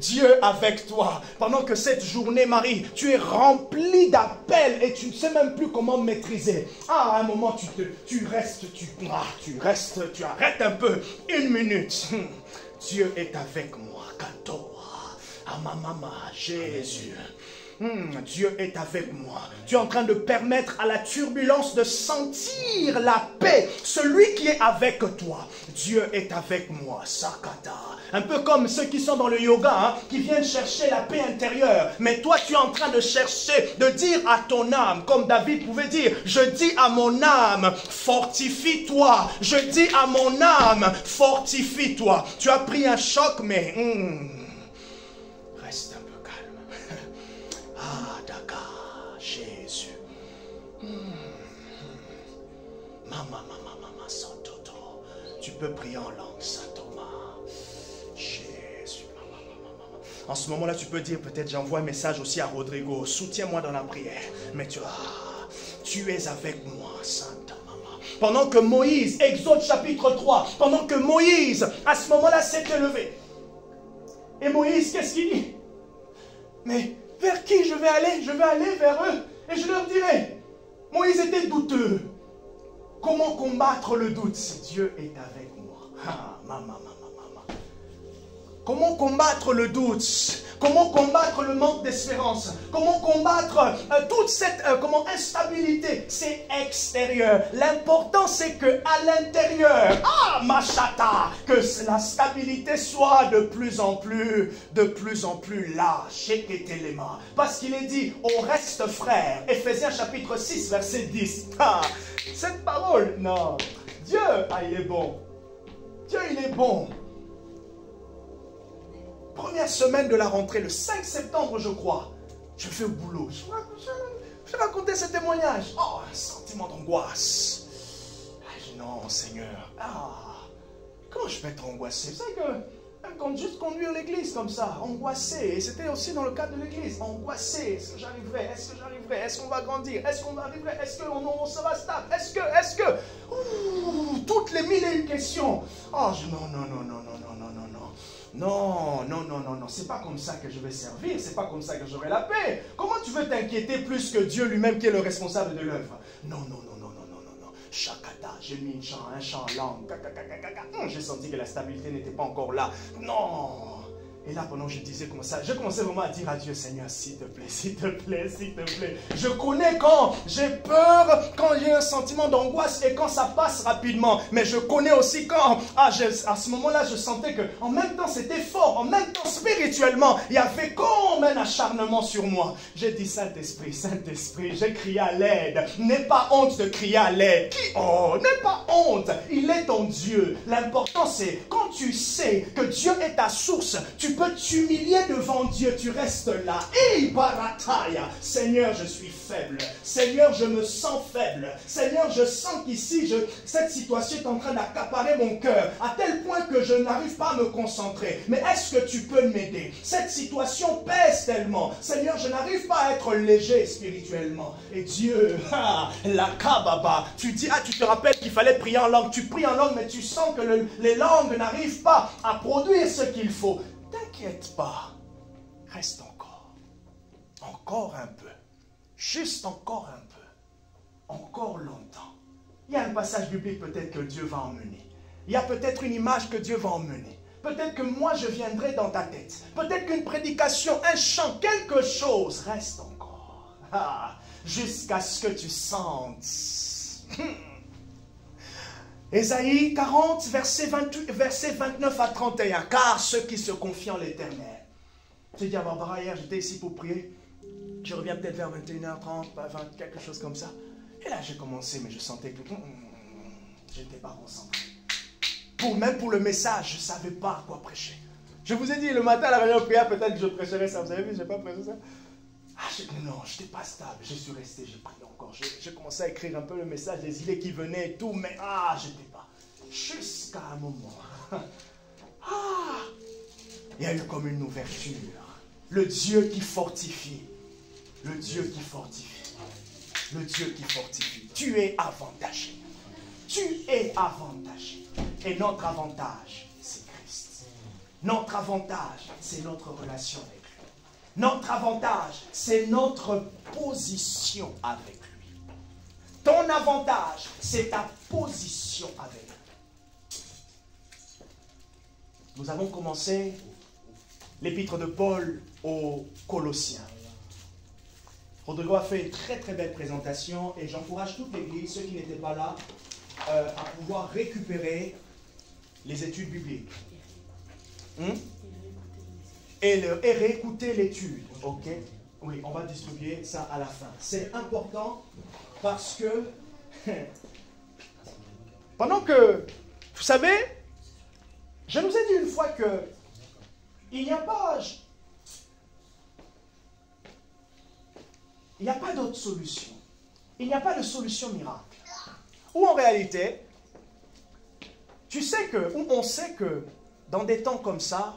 S1: Dieu avec toi. Pendant que cette journée, Marie, tu es remplie d'appels et tu ne sais même plus comment maîtriser. À un moment, tu arrêtes un peu. Une minute. Dieu est avec moi. Katoa. Amamama, Jésus. Dieu est avec moi. Tu es en train de permettre à la turbulence de sentir la paix. Celui qui est avec toi. Dieu est avec moi. Sakata. Un peu comme ceux qui sont dans le yoga, qui viennent chercher la paix intérieure. Mais toi, tu es en train de chercher, de dire à ton âme, comme David pouvait dire, je dis à mon âme, fortifie-toi. Je dis à mon âme, fortifie-toi. Tu as pris un choc, mais reste un peu calme. Ah, d'accord, Jésus. Mama, Santoto. Tu peux prier en langue, Saint-Thomas. Jésus. En ce moment-là, tu peux dire, peut-être j'envoie un message aussi à Rodrigo. Soutiens-moi dans la prière. Mais tu es avec moi, Sainte Maman. Pendant que Moïse, Exode chapitre 3, pendant que Moïse, à ce moment-là, s'est élevé. Et Moïse, qu'est-ce qu'il dit? Mais vers qui je vais aller? Je vais aller vers eux et je leur dirai. Moïse était douteux. Comment combattre le doute si Dieu est avec moi? Maman. Comment combattre le doute? Comment combattre le manque d'espérance? Comment combattre toute cette instabilité? C'est extérieur. L'important c'est que à l'intérieur, machata, que la stabilité soit de plus en plus là. Parce qu'il est dit, on reste frères. Éphésiens chapitre 6, verset 10. Cette parole, non. Dieu, il est bon. Dieu, il est bon. Première semaine de la rentrée, le 5 septembre, je crois, je fais au boulot. Je racontais ce témoignage. Un sentiment d'angoisse. Non, Seigneur. Comment je peux être angoissé? Vous savez que même juste conduire l'église comme ça, angoissé. Et c'était aussi dans le cadre de l'église. Angoissé. Est-ce que j'arriverai? Est-ce que j'arriverai? Est-ce qu'on va grandir? Est-ce qu'on va arriver? Est-ce qu'on sera stable? Est-ce que... toutes les mille et une questions. Non, c'est pas comme ça que je vais servir, c'est pas comme ça que j'aurai la paix. Comment tu veux t'inquiéter plus que Dieu lui-même qui est le responsable de l'œuvre? Non. Chakata, j'ai mis un chant en langue. J'ai senti que la stabilité n'était pas encore là. Non. Et là, pendant que je disais comme ça, je commençais vraiment à dire à Dieu, Seigneur, s'il te plaît. Je connais quand j'ai peur, quand j'ai un sentiment d'angoisse et quand ça passe rapidement. Mais je connais aussi quand, à ce moment-là, je sentais que, en même temps, c'était fort. En même temps, spirituellement, il y avait comme un acharnement sur moi. J'ai dit, Saint-Esprit, j'ai crié à l'aide. N'aie pas honte de crier à l'aide. N'aie pas honte. Il est ton Dieu. L'important, c'est, quand tu sais que Dieu est ta source, tu peux t'humilier devant Dieu, tu restes là. Et barataya, Seigneur, je suis faible. Seigneur, je me sens faible. Seigneur, je sens qu'ici, cette situation est en train d'accaparer mon cœur, à tel point que je n'arrive pas à me concentrer. Mais est-ce que tu peux m'aider? Cette situation pèse tellement. Seigneur, je n'arrive pas à être léger spirituellement. Et Dieu, la kababa, tu dis, tu te rappelles qu'il fallait prier en langue. Tu pries en langue, mais tu sens que les langues n'arrivent pas à produire ce qu'il faut. T'inquiète pas. Reste encore. Encore un peu. Juste encore un peu. Encore longtemps. Il y a un passage biblique peut-être que Dieu va emmener. Il y a peut-être une image que Dieu va emmener. Peut-être que moi je viendrai dans ta tête. Peut-être qu'une prédication, un chant, quelque chose. Reste encore. Jusqu'à ce que tu sentes. Ésaïe 40, verset 29 à 31. Car ceux qui se confient en l'Éternel. Tu dis à Barbara, hier j'étais ici pour prier. Je reviens peut-être vers 21h30, 20, quelque chose comme ça. Et là j'ai commencé, mais je sentais que je n'étais pas concentré. Même pour le message, je ne savais pas à quoi prêcher. Je vous ai dit, le matin à la réunion de prière, peut-être que je prêcherais ça. Vous avez vu, je n'ai pas prêché ça. Non, je n'étais pas stable. Je suis resté, j'ai prié encore. J'ai commencé à écrire un peu le message, les idées qui venaient et tout, mais je n'étais pas. Jusqu'à un moment. Il y a eu comme une ouverture. Le Dieu qui fortifie. Le Dieu qui fortifie. Le Dieu qui fortifie. Tu es avantagé. Tu es avantagé. Et notre avantage, c'est Christ. Notre avantage, c'est notre relation avec lui. Notre avantage, c'est notre position avec lui. Ton avantage, c'est ta position avec lui. Nous avons commencé l'épître de Paul aux Colossiens. Rodrigo a fait une très très belle présentation et j'encourage toute l'église, ceux qui n'étaient pas là, à pouvoir récupérer les études bibliques. Et réécouter l'étude. Ok? Oui, on va distribuer ça à la fin. C'est important parce que pendant que, vous savez, je nous ai dit une fois que il n'y a pas d'autre solution. Il n'y a pas de solution miracle. Ou en réalité, tu sais que, ou on sait que dans des temps comme ça,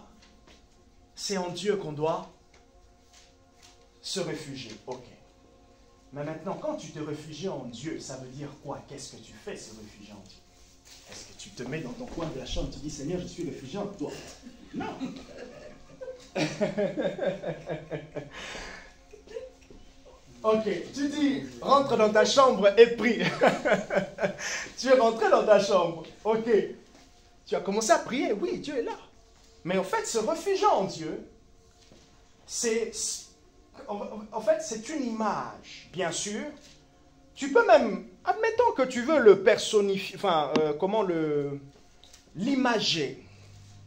S1: c'est en Dieu qu'on doit se réfugier. Ok. Mais maintenant, quand tu te réfugies en Dieu, ça veut dire quoi? Qu'est-ce que tu fais, se réfugier en Dieu? Est-ce que tu te mets dans ton coin de la chambre, tu dis, Seigneur, je suis réfugié en toi? Non. Ok, tu dis, rentre dans ta chambre et prie. Tu es rentré dans ta chambre. Ok. Tu as commencé à prier. Oui, Dieu est là. Mais en fait, se réfugier en Dieu, c'est une image, bien sûr. Tu peux même, admettons que tu veux le personnifier, l'imager.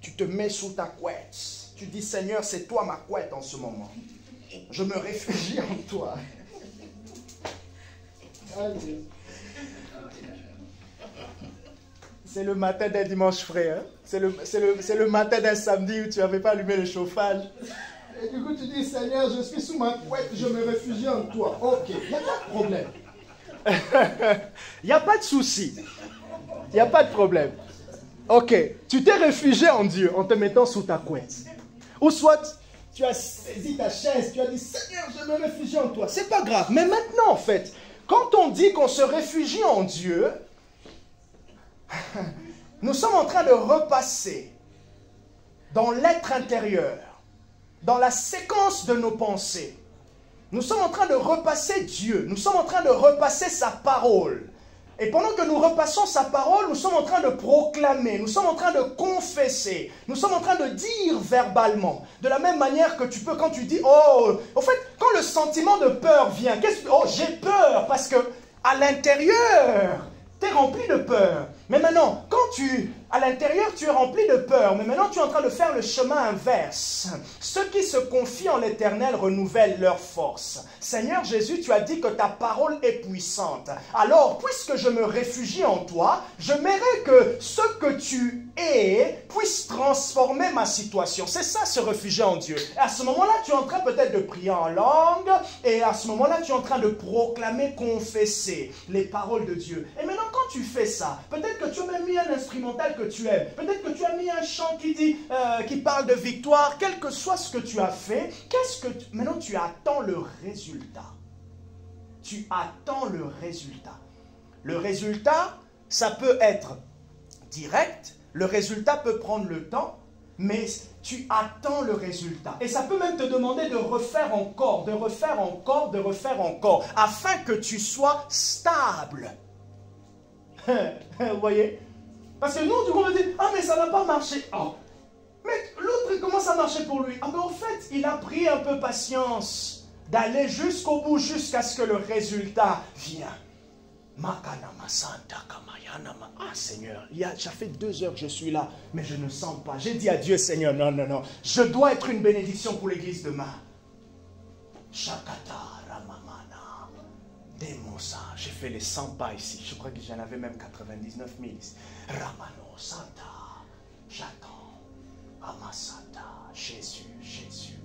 S1: Tu te mets sous ta couette. Tu dis, Seigneur, c'est toi ma couette en ce moment. Je me réfugie en toi. C'est le matin d'un dimanche frais. Hein? C'est le matin d'un samedi où tu n'avais pas allumé le chauffage. Et du coup, tu dis, Seigneur, je suis sous ma couette, je me réfugie en toi. Ok, il n'y a pas de problème. Il n'y a pas de souci. Il n'y a pas de problème. Ok, tu t'es réfugié en Dieu en te mettant sous ta couette. Ou soit, tu as saisi ta chaise, tu as dit, Seigneur, je me réfugie en toi. C'est pas grave. Mais maintenant, en fait, quand on dit qu'on se réfugie en Dieu, nous sommes en train de repasser dans l'être intérieur, dans la séquence de nos pensées. Nous sommes en train de repasser Dieu, nous sommes en train de repasser sa parole. Et pendant que nous repassons sa parole, nous sommes en train de proclamer, nous sommes en train de confesser, nous sommes en train de dire verbalement. De la même manière que tu peux, quand tu dis, oh, en fait, quand le sentiment de peur vient, oh, j'ai peur, parce que à l'intérieur, tu es rempli de peur. Mais maintenant, quand à l'intérieur, tu es rempli de peur, mais maintenant tu es en train de faire le chemin inverse. Ceux qui se confient en l'Éternel renouvellent leur force. Seigneur Jésus, tu as dit que ta parole est puissante. Alors, puisque je me réfugie en toi, je mérite que ce que tu es puisse transformer ma situation. C'est ça, se réfugier en Dieu. Et à ce moment-là, tu es en train peut-être de prier en langue, et à ce moment-là, tu es en train de proclamer, confesser les paroles de Dieu. Et maintenant, quand tu fais ça, peut-être que tu as même mis un instrumental que tu aimes, peut-être que tu as mis un chant qui parle de victoire, quel que soit ce que tu as fait, maintenant tu attends le résultat. Tu attends le résultat. Le résultat, ça peut être direct, le résultat peut prendre le temps, mais tu attends le résultat. Et ça peut même te demander de refaire encore, de refaire encore, de refaire encore, afin que tu sois stable. Vous voyez? Parce que nous, du coup, on va dire, ah mais ça n'a pas marché. Oh. Mais l'autre, comment ça marchait pour lui? Ah mais en fait, il a pris un peu patience d'aller jusqu'au bout, jusqu'à ce que le résultat vienne. Ah Seigneur, ça fait 2 heures que je suis là, mais je ne sens pas. J'ai dit à Dieu, Seigneur, non, non, non, je dois être une bénédiction pour l'église demain. Shakata Ramamana Demosa, j'ai fait les 100 pas ici, je crois que j'en avais même 99 000. Ramano Santa, j'attends. Amasata, Jésus, Jésus,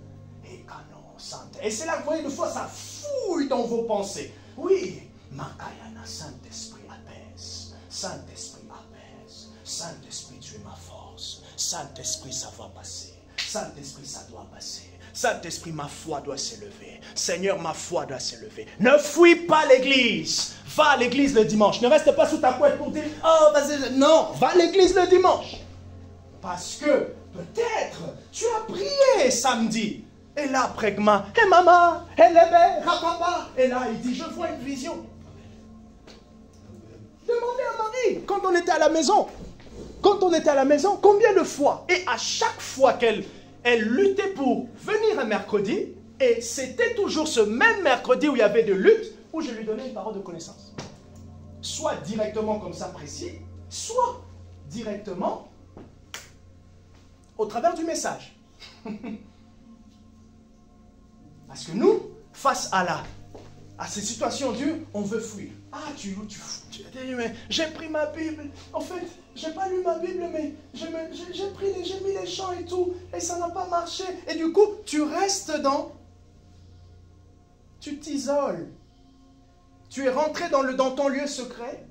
S1: Ekano Santa. Et c'est là que vous voyez, de fois, ça fouille dans vos pensées. Oui. Makayana, Saint-Esprit apaise, Saint-Esprit apaise, Saint-Esprit tu es ma force, Saint-Esprit ça va passer, Saint-Esprit ça doit passer, Saint-Esprit ma foi doit s'élever, Seigneur ma foi doit s'élever. Ne fuis pas l'église, va à l'église le dimanche, ne reste pas sous ta couette pour dire, oh vas-y, non, va à l'église le dimanche. Parce que peut-être tu as prié samedi, et là prégma, et maman, et bébé, papa, et là il dit, je vois une vision. Demandez à Marie, quand on était à la maison. Quand on était à la maison, combien de fois? Et à chaque fois qu'elle luttait pour venir un mercredi, et c'était toujours ce même mercredi où il y avait de lutte, où je lui donnais une parole de connaissance. Soit directement comme ça précis, soit directement au travers du message. Parce que nous, face à ces situations dures, on veut fuir. Ah, j'ai pris ma Bible. En fait, j'ai pas lu ma Bible, mais j'ai mis les chants et tout, et ça n'a pas marché. Et du coup, tu restes tu t'isoles. Tu es rentré dans ton lieu secret.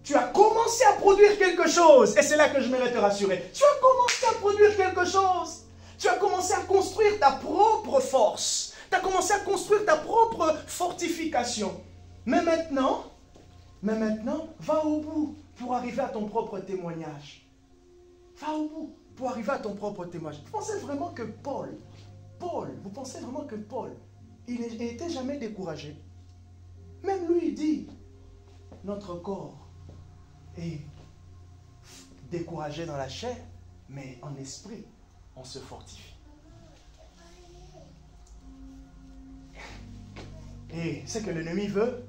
S1: Tu as commencé à produire quelque chose. Et c'est là que je voudrais te rassurer. Tu as commencé à produire quelque chose. Tu as commencé à construire ta propre force. Tu as commencé à construire ta propre fortification. Mais maintenant, va au bout pour arriver à ton propre témoignage. Va au bout pour arriver à ton propre témoignage. Vous pensez vraiment que Paul, il n'était jamais découragé? Même lui, il dit, notre corps est découragé dans la chair, mais en esprit, on se fortifie. Et ce que l'ennemi veut,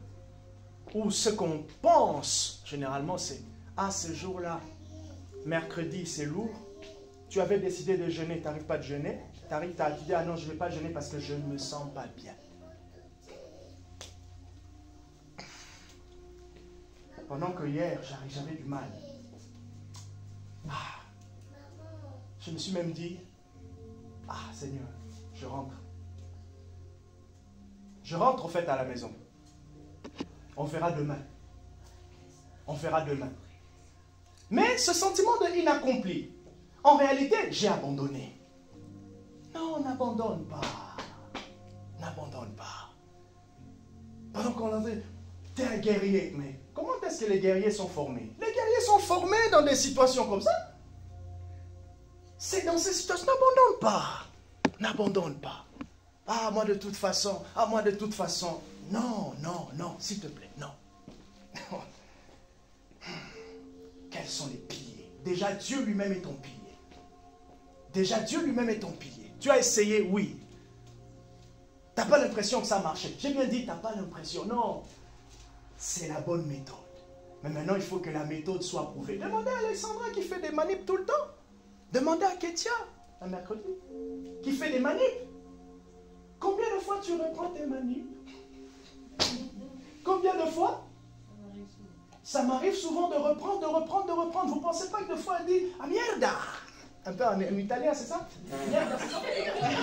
S1: ou ce qu'on pense, généralement, c'est « Ah, ce jour-là, mercredi, c'est lourd. Tu avais décidé de jeûner, tu n'arrives pas de jeûner. Tu dis « Ah non, je ne vais pas jeûner parce que je ne me sens pas bien. » Pendant que hier, j'avais du mal. Je me suis même dit « Ah, Seigneur, je rentre. » Je rentre en fait à la maison. On verra demain. On verra demain. Mais ce sentiment de inaccompli, en réalité, j'ai abandonné. Non, n'abandonne pas. N'abandonne pas. Pendant qu'on a dit, t'es un guerrier. Mais comment est-ce que les guerriers sont formés? Les guerriers sont formés dans des situations comme ça. C'est dans ces situations, n'abandonne pas. N'abandonne pas. Ah, moi de toute façon, Non, non, non, s'il te plaît, non. Quels sont les piliers? Déjà, Dieu lui-même est ton pilier. Déjà, Dieu lui-même est ton pilier. Tu as essayé, oui. Tu n'as pas l'impression que ça a marché. J'ai bien dit, tu n'as pas l'impression. Non, c'est la bonne méthode. Mais maintenant, il faut que la méthode soit prouvée. Demandez à Alexandra qui fait des manips tout le temps. Demandez à Ketia, un mercredi, qui fait des manips. Combien de fois tu reprends tes manips? Combien de fois? Ça m'arrive souvent de reprendre. Vous ne pensez pas que des fois elle dit « Ah mierda !» Un peu en italien, c'est ça? Mierda, c'est ça?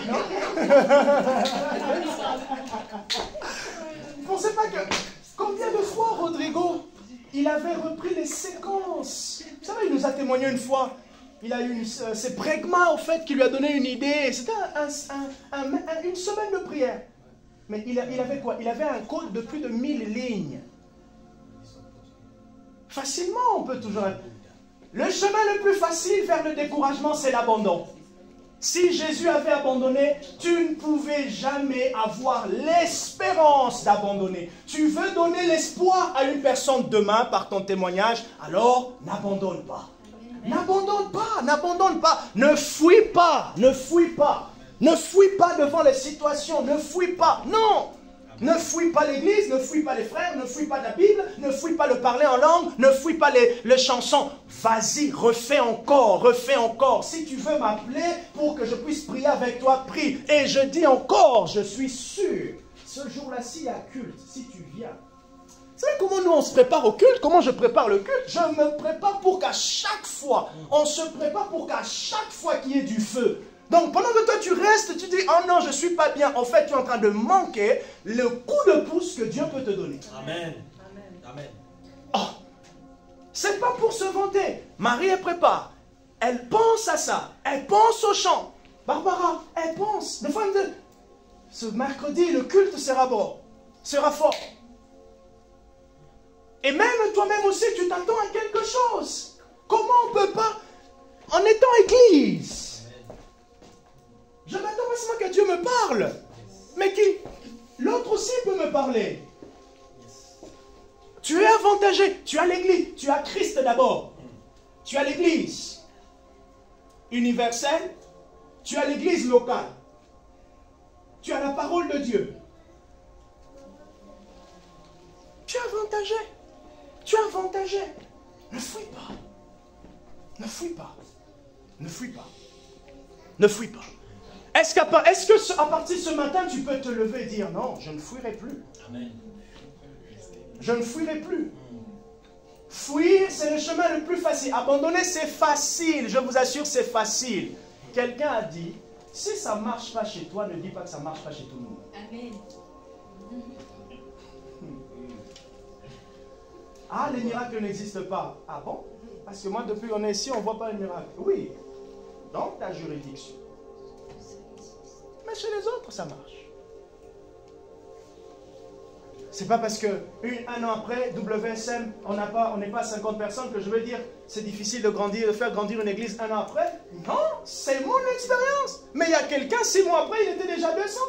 S1: Non? Vous ne pensez pas que... Combien de fois, Rodrigo, il avait repris les séquences? Vous savez, il nous a témoigné une fois. Il a eu c'est Bregma, au fait, qui lui a donné une idée. C'était une semaine de prière. Mais il avait quoi? Il avait un code de plus de 1000 lignes. Facilement, on peut toujours... Le chemin le plus facile vers le découragement, c'est l'abandon. Si Jésus avait abandonné, tu ne pouvais jamais avoir l'espérance d'abandonner. Tu veux donner l'espoir à une personne demain par ton témoignage, alors n'abandonne pas. N'abandonne pas, n'abandonne pas. Ne fuis pas, ne fuis pas. Ne fuis pas devant les situations, ne fuis pas. Non! Ne fuis pas l'église, ne fuis pas les frères, ne fuis pas la Bible, ne fuis pas le parler en langue, ne fuis pas les chansons. Vas-y, refais encore, refais encore. Si tu veux m'appeler pour que je puisse prier avec toi, prie. Et je dis encore, je suis sûr, ce jour-là, s'il y a culte, si tu viens. Vous savez comment nous on se prépare au culte? Comment je prépare le culte? Je me prépare pour qu'à chaque fois, on se prépare pour qu'à chaque fois qu'il y ait du feu. Donc, pendant que toi, tu restes, tu dis, oh non, je ne suis pas bien. En fait, tu es en train de manquer le coup de pouce que Dieu peut te donner.
S4: Amen. Amen.
S1: Oh, c'est pas pour se vanter. Marie, elle prépare. Elle pense à ça. Elle pense au chant. Barbara, elle pense. Des fois, elle me dit, ce mercredi, le culte sera bon. Sera fort. Et même toi-même aussi, tu t'attends à quelque chose. Comment on ne peut pas, en étant église, je m'attends pas seulement que Dieu me parle, mais que l'autre aussi peut me parler. Tu es avantagé, tu as l'église, tu as Christ d'abord. Tu as l'église universelle, tu as l'église locale. Tu as la parole de Dieu. Tu es avantagé. Tu es avantagé. Ne fuis pas. Ne fuis pas. Ne fuis pas. Ne fuis pas. Est-ce qu'à partir de ce matin, tu peux te lever et dire non, je ne fuirai plus.
S4: Amen.
S1: Je ne fuirai plus. Fuir, c'est le chemin le plus facile. Abandonner, c'est facile. Je vous assure, c'est facile. Quelqu'un a dit, si ça ne marche pas chez toi, ne dis pas que ça ne marche pas chez tout le monde.
S3: Amen.
S1: Ah, les miracles n'existent pas. Ah bon? Parce que moi, depuis qu'on est ici, on ne voit pas les miracles. Oui, dans ta juridiction. Mais chez les autres, ça marche. C'est pas parce que un an après, WSM, on n'est pas 50 personnes que je veux dire c'est difficile de faire grandir une église un an après. Non, c'est mon expérience. Mais il y a quelqu'un, 6 mois après, il était déjà 200.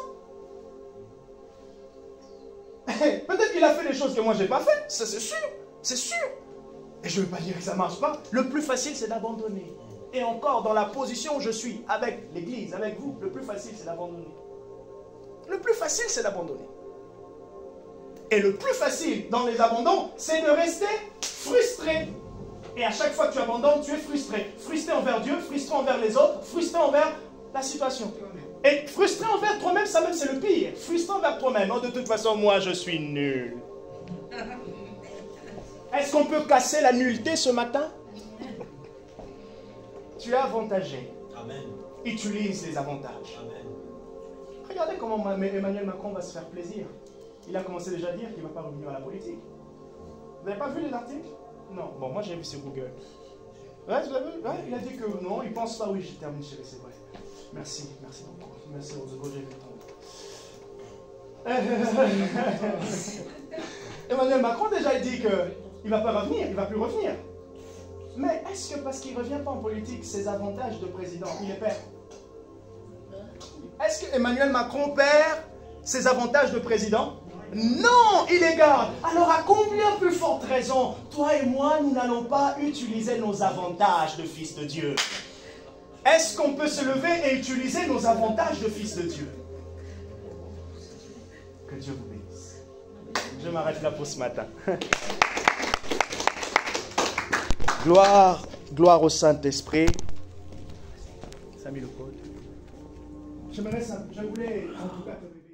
S1: Peut-être qu'il a fait des choses que moi je n'ai pas fait. Ça, c'est sûr. C'est sûr. Et je ne veux pas dire que ça ne marche pas. Le plus facile, c'est d'abandonner. Et encore, dans la position où je suis, avec l'église, avec vous, le plus facile, c'est d'abandonner. Le plus facile, c'est d'abandonner. Et le plus facile dans les abandons, c'est de rester frustré. Et à chaque fois que tu abandonnes, tu es frustré. Frustré envers Dieu, frustré envers les autres, frustré envers la situation. Et frustré envers toi-même, ça même c'est le pire. Frustré envers toi-même. Oh, de toute façon, moi, je suis nul. Est-ce qu'on peut casser la nullité ce matin? Tu es avantagé. Amen. Utilise les avantages. Amen. Regardez comment Emmanuel Macron va se faire plaisir. Il a commencé déjà à dire qu'il ne va pas revenir à la politique. Vous n'avez pas vu les articles? Non. Bon, moi j'ai vu sur Google. Ouais, vous avez vu? Ouais, il a dit que non, il ne pense pas. Oui, je termine, chérie, c'est vrai. Merci beaucoup. Merci, Rodrigo, j'ai vu ton... Emmanuel Macron déjà dit qu'il ne va pas revenir, il ne va plus revenir. Mais est-ce que parce qu'il ne revient pas en politique, ses avantages de président, il les perd? Est-ce que Emmanuel Macron perd ses avantages de président? Non, il les garde. Alors à combien plus forte raison, toi et moi, nous n'allons pas utiliser nos avantages de fils de Dieu? Est-ce qu'on peut se lever et utiliser nos avantages de fils de Dieu? Que Dieu vous bénisse. Je m'arrête là pour ce matin. Gloire au Saint-Esprit. Ça a mis le code. Je voulais en tout cas te